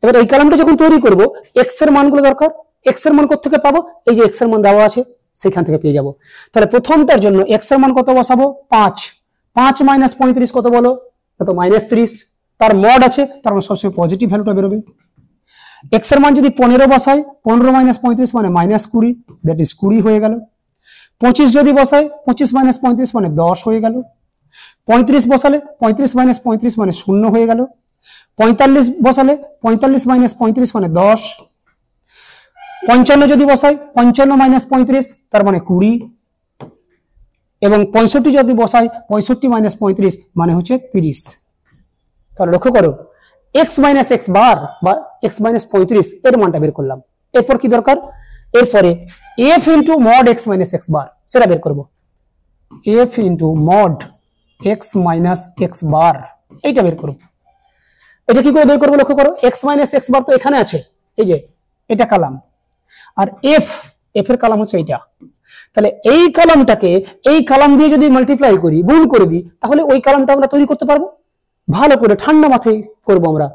এবার এই কলামটা যখন তৈরি করব, x এর মানগুলো দরকার। x এর মান কোথেকে পাবো? এই যে x এর মান দেওয়া আছে সেখান থেকে পেয়ে যাব। তাহলে প্রথমটার জন্য x এর মান কত বসাবো? 5। 5 মাইনাস 35 কত বলো? কত? মাইনাস 30। তার মড আছে, তার মানে সবসময় পজিটিভ ভ্যালুটা বেরোবে। x এর মান যদি 15 বসাই, 15 মাইনাস 35 মানে মাইনাস 20, দ্যাট ইজ 20 হয়ে গেল। 25 যদি বসাই, 25 মাইনাস 35 মানে 10 হয়ে গেল। 35 বসালে 35 মাইনাস 35 মানে 0 হয়ে গেল। 45 বসালে 45 মাইনাস 35 মানে 10। 55 যদি বসাই, 55 মাইনাস 35 তার মানে 20। এবং 65 যদি বসাই, 65 মাইনাস 35 মানে হচ্ছে 30। তাহলে লক্ষ্য করো, x মাইনাস এক্স বার বা x মাইনাস 35 এর মানটা বের করলাম। এরপর কি দরকার? এরপরে f into mod x minus x bar সেটা বের করবো। f into mod x minus x bar এইটা বের করবো। এটা কি করে বের করবো লক্ষ্য করো, x মাইনাস এক্স বার তো এখানে আছে, এই যে এটা কলাম, আর f এর কলাম হচ্ছে এইটা। তাহলে এই কলামটাকে এই কলাম দিয়ে যদি মাল্টিপ্লাই করি, গুণ করে দিই, তাহলে ওই কলামটা আমরা তৈরি করতে পারবো। ভালো করে ঠান্ডা মাথায় করবো আমরা।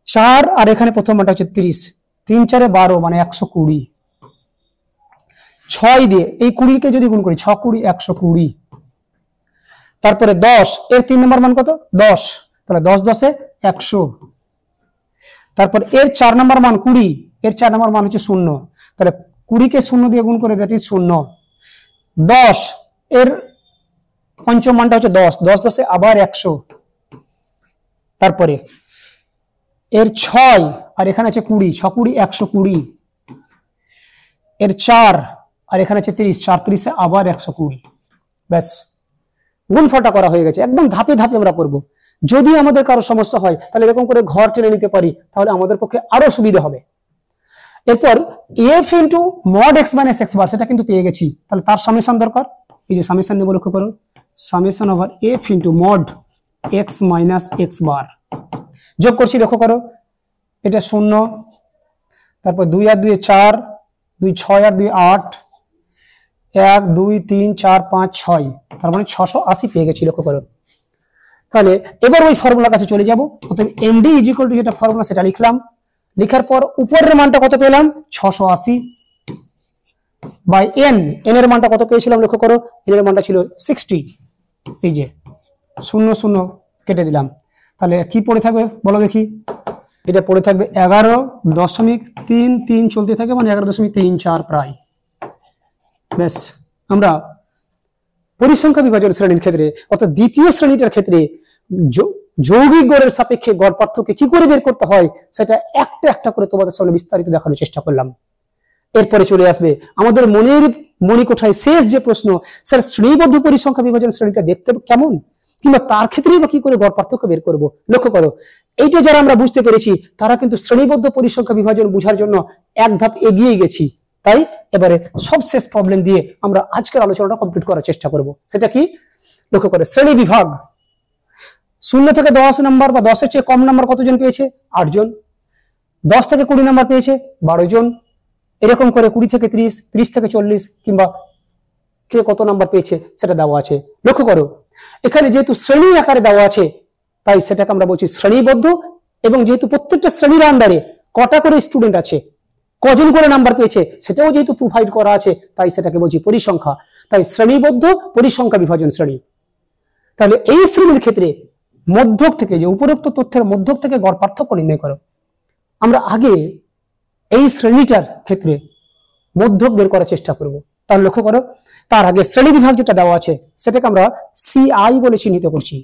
4 আর এখানে প্রথম মানটা হচ্ছে 30, 3 4 12 মানে 120। 6 দিয়ে এই 20 কে যদি গুণ করি, 6 20 120। তারপরে 10 এর 3 নম্বর মান কত? 10, তাহলে 10 10 এ 100। তারপর এর 4 নম্বর মান 20, এর 4 নম্বর মান হচ্ছে 0, তাহলে 20 কে 0 দিয়ে গুণ করে দ্যাট ইজ 0। 10 এর পঞ্চম মানটা হচ্ছে 10, 10 10 এ আবার 100। তারপরে এর 6 আর এখানে আছে 20, 6 20 120। এর 4 আর এখানে আছে 30, 4 30 এ আবার 120। ব্যাস, গুণফলটা করা হয়ে গেছে। একদম ধাপে ধাপে আমরা করবো। যদি আমাদের কারো সমস্যা হয় তাহলে এরকম করে ঘর টেনে নিতে পারি, তাহলে আমাদের পক্ষে আরো সুবিধা হবে। এরপর f into mod x minus x bar সেটা কিন্তু পেয়ে গেছি, তাহলে তার সামেশন দরকার। এই যে সামেশন নেব, লক্ষ্য করো, summation over f into mod x minus x bar. যোগ করছি, লক্ষ্য করো, এটা 0, তারপর 2 আর 2 4, 2 6 আর 2 8, 1 2 3 4 5 6, তার মানে 680 পেয়ে গেছি, লক্ষ্য করো। তাহলে এবার ওই ফর্মুলার কাছে চলে যাব। অতএব md ইজ ইকুয়াল টু যেটা ফর্মুলা সেটা লিখলাম। লিখার পর উপরের মানটা কত পেলাম? 680 বাই n। n এর মানটা কত পেয়েছিলাম লক্ষ্য করো, n এর মানটা ছিল 60। এই যে 0 0 কেটে দিলাম, তাহলে কি পড়ে থাকবে বলো দেখি? এটা পড়ে থাকবে 11.33 চলতে থাকে, মানে 11.34 প্রায়। ব্যাস, আমরা পরিসংখ্যা বিভাজন শ্রেণীর ক্ষেত্রে অর্থাৎ দ্বিতীয় শ্রেণীটার ক্ষেত্রে যৌগিক গড়ের সাপেক্ষে গড় পার্থক্য কি করে বের করতে হয় সেটা একটা একটা করে তোমাদের সামনে বিস্তারিত দেখানোর চেষ্টা করলাম। এরপরে চলে আসবে আমাদের মণিকোঠায় শেষ যে প্রশ্ন, স্যার শ্রেণীবদ্ধ পরিসংখ্যা বিভাজন শ্রেণীটা দেখতে কেমন, কিংবা তার ক্ষেত্রেই বা কি করে গড় পার্থক্য বের করব। লক্ষ্য করো, এইটা যারা আমরা বুঝতে পেরেছি তারা কিন্তু শ্রেণীবদ্ধ পরিসংখ্যা বিভাজন বোঝার জন্য এক ধাপ এগিয়ে গেছি। তাই এবারে সবশেষ প্রবলেম দিয়ে আমরা আজকের আলোচনাটা কমপ্লিট করার চেষ্টা করব। সেটা কি? লক্ষ্য করে, শ্রেণী বিভাগ। 0 থেকে 10 নাম্বার বা 10 এর চেয়ে কম নাম্বার কতজন পেয়েছে? 8 জন। 10 থেকে 20 নাম্বার পেয়েছে 12 জন। এরকম করে 20 থেকে 30, 30 থেকে 40 কিংবা কে কত নাম্বার পেয়েছে সেটা দেওয়া আছে। লক্ষ্য করো, এখানে যেহেতু শ্রেণী আকারে দেওয়া আছে তাই সেটাকে আমরা বলছি শ্রেণীবদ্ধ, এবং যেহেতু প্রত্যেকটা শ্রেণীর আন্ডারে কটা করে স্টুডেন্ট আছে, কজন করে নাম্বার পেয়েছে সেটাও যেহেতু প্রোভাইড করা আছে, তাই সেটাকে বলছি পরিসংখ্যা। তাই শ্রেণীবদ্ধ পরিসংখ্যা বিভাজন শ্রেণী। তাহলে এই শ্রেণীর ক্ষেত্রে মধ্যক থেকে, যে উপরোক্ত তথ্যের মধ্যক থেকে গড় পার্থক্য নির্ণয় করো। আমরা আগে এই শ্রেণীটার ক্ষেত্রে মধ্যক বের করার চেষ্টা করব। তাহলে লক্ষ্য করো, তার আগে শ্রেণী বিভাগ যেটা দেওয়া আছে সেটাকে আমরা সিআই বলে চিহ্নিত করছি।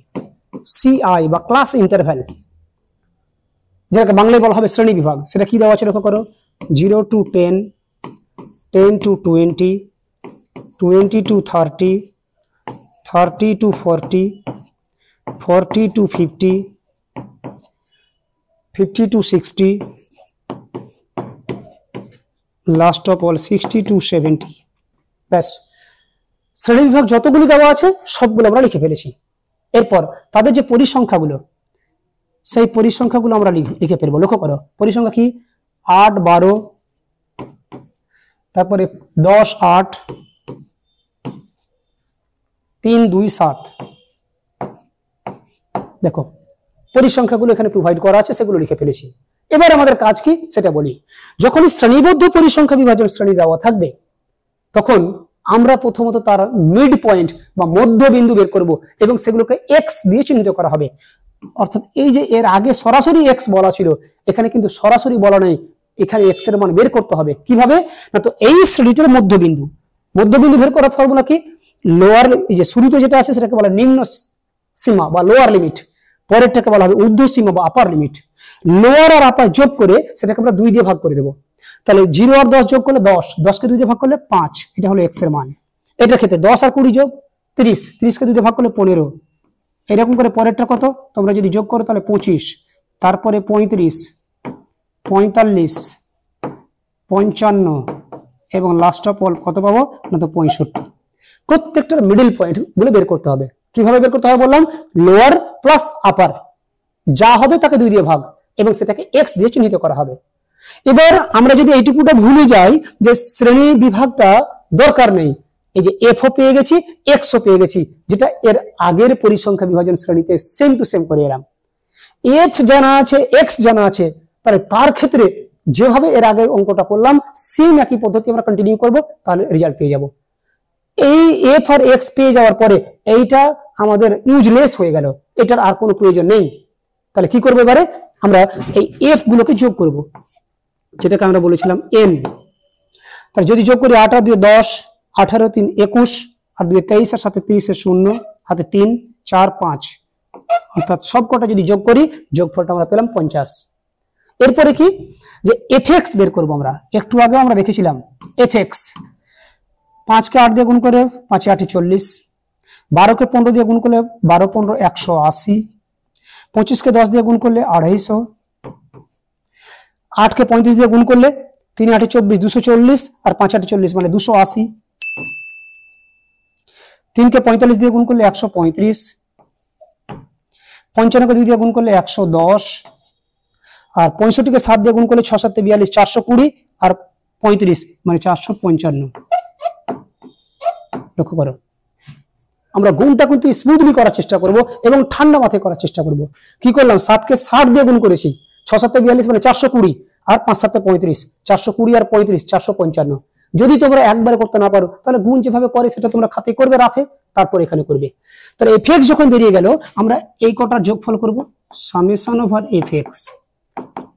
সিআই বা ক্লাস ইন্টারভ্যাল, যেটাকে বাংলায় বলা হবে শ্রেণী বিভাগ, সেটা কি দেওয়া আছে লক্ষ্য করো, 0 to 10, 10 to 20, 20 to 30, 30 to 40, 40 to 50, 50 to 60, last of all 60 to 70। ব্যাস, শ্রেণী বিভাগ যতগুলি দেওয়া আছে সবগুলো আমরা লিখে ফেলেছি। এরপর তাদের যে পরিসংখ্যাগুলো, সেই পরিসংখ্যাগুলো আমরা লিখে ফেলবো। লক্ষ্য করো, পরিসংখ্যা কি, 8, 12, তারপরে 10, 8, 3, 2, 7। দেখো পরিসংখ্যাগুলো এখানে প্রোভাইড করা আছে, সেগুলো লিখে ফেলেছি। এবার আমাদের কাজ কি সেটা বলি। যখন শ্রেণীবদ্ধ পরিসংখ্যা বিভাজন শ্রেণী দেওয়া থাকবে, তখন আমরা প্রথমত তার মিড পয়েন্ট বা মধ্যবিন্দু বের করব এবং সেগুলোকে এক্স দিয়ে চিহ্নিত করা হবে। অর্থাৎ এই যে এর আগে সরাসরি এক্স বলা ছিল, এখানে কিন্তু সরাসরি বলা নেই, এখানে এক্স এর মান বের করতে হবে। কিভাবে না, তো এই শ্রেণীটার মধ্যবিন্দু, মধ্যবিন্দু বের করার ফর্মুলা কি, লোয়ার, এই যে শুরুতে যেটা আছে সেটাকে বলা নিম্ন সীমা বা লোয়ার লিমিট, পরেরটাকে বলা হবে ঊর্ধ্ব সীমা বা আপার লিমিট। লোয়ার আর আপার যোগ করে সেটাকে আমরা 2 দিয়ে ভাগ করে দেবো। তাহলে 0 আর 10 যোগ করলে 10, 10 কে 2 দিয়ে ভাগ করলে 5, এটা হলো এক্স এর মান। এটার ক্ষেত্রে 10 আর 20 যোগ 30, 30 কে 2 দিয়ে ভাগ করলে 15, এরকম করে পরেরটা কত তোমরা যদি যোগ করো তাহলে 25, তারপরে 35, 45, 55 এবং লাস্ট অফ অল কত পাবো না, তো 65। প্রত্যেকটার মিডল পয়েন্ট গুলো বের করতে হবে। কিভাবে বের করতে হবে বললাম, লোয়ার প্লাস আপার, যা হবে তাকে 2 দিয়ে ভাগ এবং সেটাকে এক্স দিয়ে চিহ্নিত করা হবে। এবার আমরা যদি এইটুকুটা ভুলে যাই যে শ্রেণী বিভাগটা দরকার নেই, এই যে এফ ও পেয়ে গেছি, এক্স ও পেয়ে গেছি, যেটা এর আগের পরিসংখ্যা বিভাজন শ্রেণীতে সেম টু সেম করে এলাম। এফ জানা আছে, এক্স জানা আছে, তাহলে তার ক্ষেত্রে যেভাবে এর আগে অঙ্কটা করলাম সেম একই পদ্ধতি আমরা কন্টিনিউ করব, তাহলে রেজাল্ট পেয়ে যাব। এই এফ আর এক্স পেয়ে যাওয়ার পরে এইটা আমাদের ইউজলেস হয়ে গেল, এটার আর কোনো প্রয়োজন নেই। তাহলে কি করবো এবারে, আমরা এই এফ গুলোকে যোগ করব, যেটাকে আমরা বলেছিলাম এন। তাহলে যদি যোগ করি 8 আর 2 10, 18 3 21, আর 2 23, আর সাথে 30 এর 0, হাতে 3 4 5, অর্থাৎ সব কটা যদি যোগ করি যোগফলটা আমরা পেলাম 50। এরপরে কি, যে এফ এক্স বের করবো আমরা, একটু আগে আমরা দেখেছিলাম এফ এক্স। 5 কে 8 দিয়ে গুণ করে 5 8 40, 12 কে 15 দিয়ে গুণ করলে 12 15 180, 25 কে 10 দিয়ে গুণ করলে 250, 8 কে 35 দিয়ে গুণ করলে 3 8 24 240, আর 5 8 40 মানে 280, 3 কে 45 দিয়ে গুণ করলে 135, 55 কে 2 দিয়ে গুণ করলে 110, আর 65 কে 7 দিয়ে গুণ করলে 6 7 42 420, আর 35 মানে 455। লক্ষ্য করো, আমরা গুণটা কিন্তু স্মুথলি করার চেষ্টা করব এবং ঠান্ডা মাথায় করার চেষ্টা করব। কি করলাম, 7 কে 60 দিয়ে গুণ করেছি, 6 7 42 মানে 420, আর 5 7 35, 420 আর 35 455। যদি তোমরা একবারে করতে না পারো তাহলে গুণ যেভাবে করে সেটা তোমরা খাতে করবে রাফে, তারপর এখানে করবে। তাহলে এফ এক্স যখন বেরিয়ে গেল, আমরা এই কটার যোগফল করব, সামেশন ওভার এফ এক্স।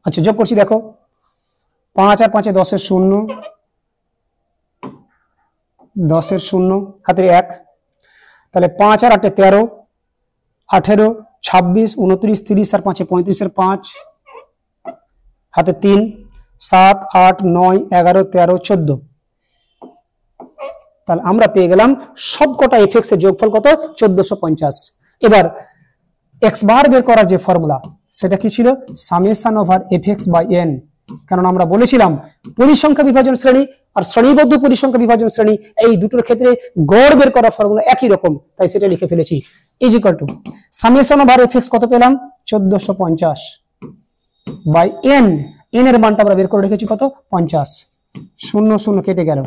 আচ্ছা যোগ করছি, দেখো 5 আর 5 এ 10 এর 0, 10 এর 0 হাতে 1, তাহলে 5 আর 8 এ 13, 18 26 29 30, আর 5 এ 35 এর 5, হাতে 3 7 8 9 11 13 14। তাহলে আমরা পেয়ে গেলাম সবকটা এফ এক্স এর যোগফল কত, 1450। এবার এক্স বার বের করার যে ফর্মুলা সেটা কি ছিল, summation over f x by n. কারণ আমরা বলেছিলাম পরিসংখ্যা বিভাজন শ্রেণী আর শ্রেণীবদ্ধ পরিসংখ্যা বিভাজন শ্রেণী, এই দুটোর ক্ষেত্রে গড় বের করার ফর্মুলা একই রকম, তাই সেটা লিখে ফেলেছি। Is equal to summation over f x কত পেলাম, 1450 বাই এন। এন এর মানটা আমরা বের করে রেখেছি কত, 50। 0 0 কেটে গেল,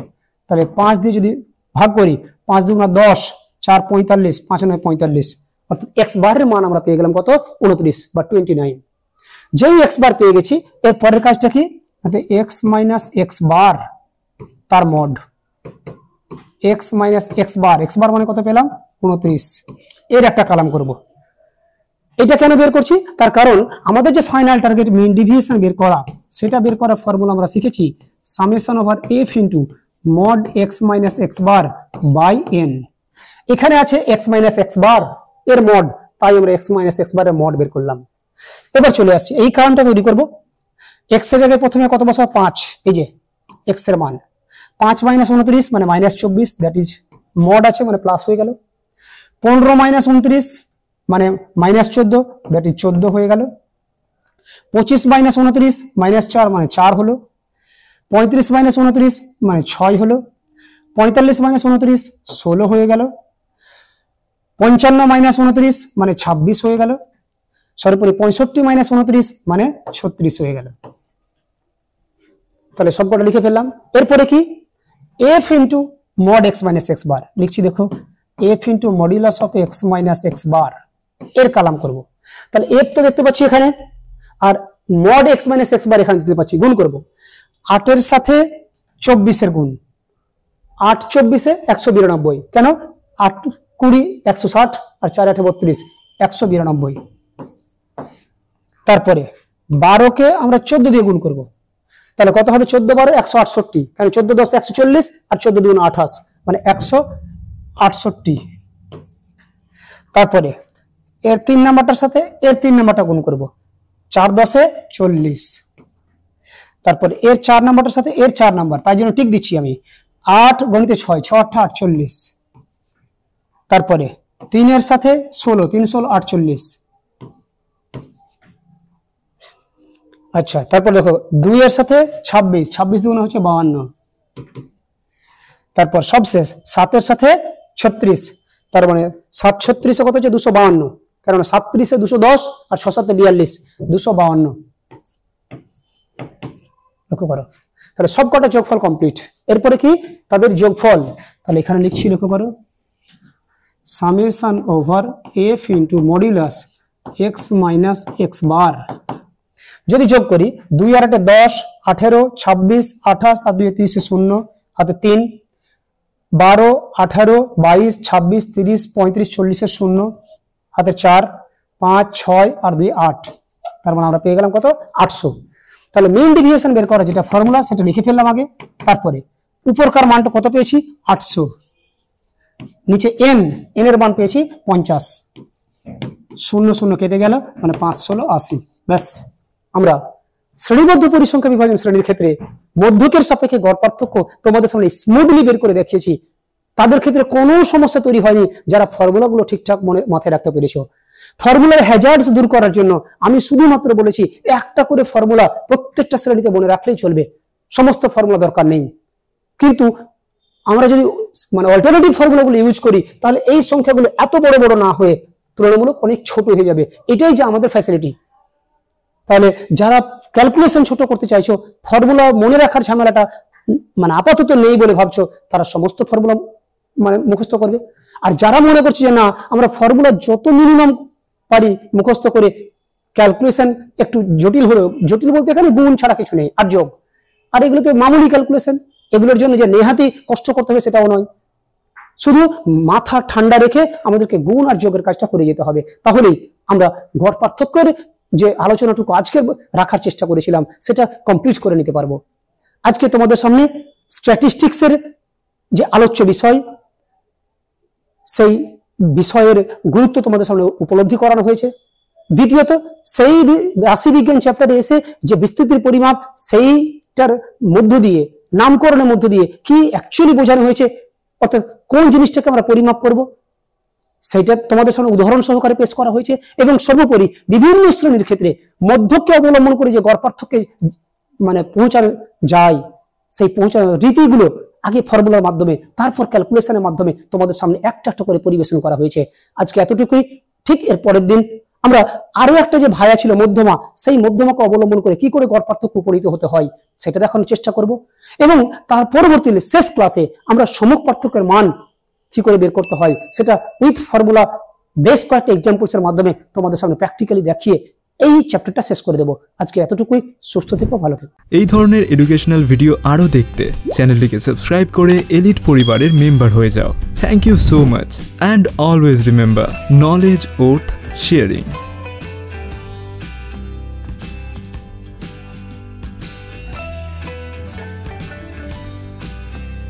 তাহলে 5 দিয়ে যদি ভাগ করি, 5 2 10, 4 45, 5 9 45, অর্থাৎ এক্স বারের মান আমরা পেয়ে গেলাম কত, 29 বা 29। যেই এক্স বার পেয়ে গেছি, এর পরের কাজটা কি, এক্স মাইনাস এক্স বার তার মড, এক্স মাইনাস এক্স বার মানে কত পেলাম, 29। এর একটা কলাম করব। এটা কেন বের করছি, তার কারণ আমাদের যে ফাইনাল টার্গেট মিন ডিভিয়েশন বের করা, সেটা বের করার ফর্মুলা আমরা শিখেছি summation over f into mod x minus x bar by n. এখানে আছে এক্স মাইনাস এক্স বার এর মড, তাই আমরা এক্স মাইনাস এক্স বার এর মড বের করলাম। এবার চলে আসছি এই কারণটা তৈরি করব। এক্স এর জায়গায় প্রথমে কত বসাবো 5, এই যে এক্স এর মান 5 মাইনাস 29 মানে মাইনাস 24, দ্যাট ইজ মড আছে মানে প্লাস হয়ে গেল। 15 মাইনাস 29 মানে মাইনাস 14, দ্যাট ইজ 14 হয়ে গেল। 25 মাইনাস 29 মাইনাস 4 মানে 4 হলো। 35 মাইনাস 29 মানে 6 হলো। 45 মাইনাস 29 16 হয়ে গেল। 55 মাইনাস 29 মানে 26 হয়ে গেল। সর্বোপরি 65 মাইনাস 29 মানে 36 হয়ে গেল। তাহলে সবকটা লিখে ফেললাম। এরপরে কি f into mod x minus x bar লিখছি, দেখো f into modulus of x minus x bar এর কালাম করব। তাহলে f তো দেখতে পাচ্ছি এখানে, আর mod x minus x bar এখানে দেখতে পাচ্ছি, গুণ করব 8 এর সাথে 24 এর গুণ, 8 24 192, কেন 8 20 160 আর 4 8 32 192। তারপরে 12 কে আমরা 14 দিয়ে গুণ করব, তাহলে কত হবে 14 12 168, কারণ 14 10 140 আর 14 2 28 মানে 168। তারপরে এর 3 নাম্বারটার সাথে এর 3 নাম্বারটা গুণ করব, 4 10 40। তারপরে এর 4 নাম্বারটার সাথে এর 4 নাম্বার, তাই জন্য ঠিক দিচ্ছি আমি 8 গণিতে 6 6 8 48। তারপরে 3 এর সাথে 16 3 16 48। আচ্ছা, তারপর দেখো 2 এর সাথে 26 26 দুগুণে হচ্ছে 52। তারপর সবশেষ 7 এর সাথে 36, তার মানে 7 36 কত হচ্ছে 252, কারণ 7 30 210 আর 6 7 42 252। লক্ষ্য করো, তাহলে সবকটা যোগফল কমপ্লিট। এরপরে কি তাদের যোগফল, তাহলে এখানে লিখছি, লক্ষ্য করো summation over f into modulus x minus x bar. যদি যোগ করি 2 আর 8 10 18 26 28 আর 2 30 0 হাতে 3 12 18 22 26 30 35 40 এর 0 হাতে 4 5 6 আর 2 8, তার মানে আমরা পেয়ে গেলাম কত 800। তাহলে মেইন ডেভিয়েশন বের করা যেটা ফর্মুলা সেটা লিখে ফেললাম আগে। তারপরে উপরকার মানটা কত পেয়েছি 800, নিচে n এর মান পেয়েছি 50, 0 0 কেটে গেল মানে 5 16 80। ব্যাস, আমরা শ্রেণীবদ্ধ পরিসংখ্যা বিভাজন শ্রেণীর ক্ষেত্রে মধ্যকের সাপেক্ষে গড় পার্থক্য তোমাদের সামনে স্মুথলি বের করে দেখিয়েছি। তাদের ক্ষেত্রে কোনো সমস্যা তৈরি হয়নি যারা ফর্মুলাগুলো ঠিকঠাক মাথায় রাখতে পেরেছো। ফর্মুলার হ্যাজার্ডস দূর করার জন্য আমি শুধুমাত্র বলেছি একটা করে ফর্মুলা প্রত্যেকটা শ্রেণীতে মনে রাখলেই চলবে, সমস্ত ফর্মুলা দরকার নেই। কিন্তু আমরা যদি মানে অল্টারনেটিভ ফর্মুলাগুলো ইউজ করি তাহলে এই সংখ্যাগুলো এত বড় বড় না হয়ে তুলনামূলক অনেক ছোট হয়ে যাবে, এটাই যে আমাদের ফ্যাসিলিটি। তাহলে যারা ক্যালকুলেশন ছোট করতে চাইছো, ফর্মুলা মনে রাখার ঝামেলাটা মানে আপাতত নেই বলে ভাবছো, তারা সমস্ত ফর্মুলা মানে মুখস্থ করবে। আর যারা মনে করছে যে না আমরা ফর্মুলা যত মিনিমাম পারি মুখস্থ করে ক্যালকুলেশন একটু জটিল হলেও, জটিল বলতে এখানে গুণ ছাড়া কিছু নেই আর যোগ, আর এগুলো তো মামুলি ক্যালকুলেশন, এগুলোর জন্য যে নেহাতি কষ্ট করতে হবে সেটাও নয়, শুধু মাথা ঠান্ডা রেখে আমাদেরকে গুণ আর যোগের কাজটা করে যেতে হবে। তাহলেই আমরা গড় পার্থক্যের যে আলোচনাটুকু আজকে রাখার চেষ্টা করেছিলাম সেটা কমপ্লিট করে নিতে পারবো। আজকে তোমাদের সামনে স্ট্যাটিস্টিক্সের যে আলোচ্য বিষয়, সেই বিষয়ের গুরুত্ব তোমাদের সামনে উপলব্ধি করানো হয়েছে। দ্বিতীয়ত সেই রাশিবিজ্ঞান চ্যাপ্টারে এসে যে বিস্তৃতির পরিমাপ, সেইটার মধ্য দিয়ে নামকরণের মধ্য দিয়ে কি অ্যাকচুয়ালি বোঝানো হয়েছে, অর্থাৎ কোন জিনিসটাকে আমরা পরিমাপ করব সেইটা তোমাদের সামনে উদাহরণ সহকারে পেশ করা হয়েছে। এবং সর্বোপরি বিভিন্ন শ্রেণীর ক্ষেত্রে মধ্যককে অবলম্বন করে যে গড় পার্থক্যে মানে পৌঁছানো যায়, সেই পৌঁছানোর রীতিগুলো আগে ফর্মুলার মাধ্যমে তারপর ক্যালকুলেশনের মাধ্যমে তোমাদের সামনে একটা একটা করে পরিবেশন করা হয়েছে। আজকে এতটুকুই। ঠিক এর পরের দিন আমরা আরো একটা যে ভায়া ছিল মধ্যমা, সেই মধ্যমাকে অবলম্বন করে কি করে গড় পার্থক্য উপনীত হতে হয় সেটা দেখানোর চেষ্টা করব। এবং তার পরবর্তী শেষ ক্লাসে আমরা সমক পার্থক্যের মান কি করে বের করতে হয় সেটা উইথ ফর্মুলা বেশ কয়েকটা এক্সাম্পলস এর মাধ্যমে তোমাদের সামনে প্র্যাকটিক্যালি দেখিয়ে এই চ্যাপ্টারটা শেষ করে দেব। আজকে এতটুকুই। সুস্থ থেকো, ভালো থেকো। এই ধরনের এডুকেশনাল ভিডিও আরও দেখতে চ্যানেলটিকে সাবস্ক্রাইব করে এলিট পরিবারের মেম্বার হয়ে যাও। Thank you so much and always remember, knowledge worth sharing.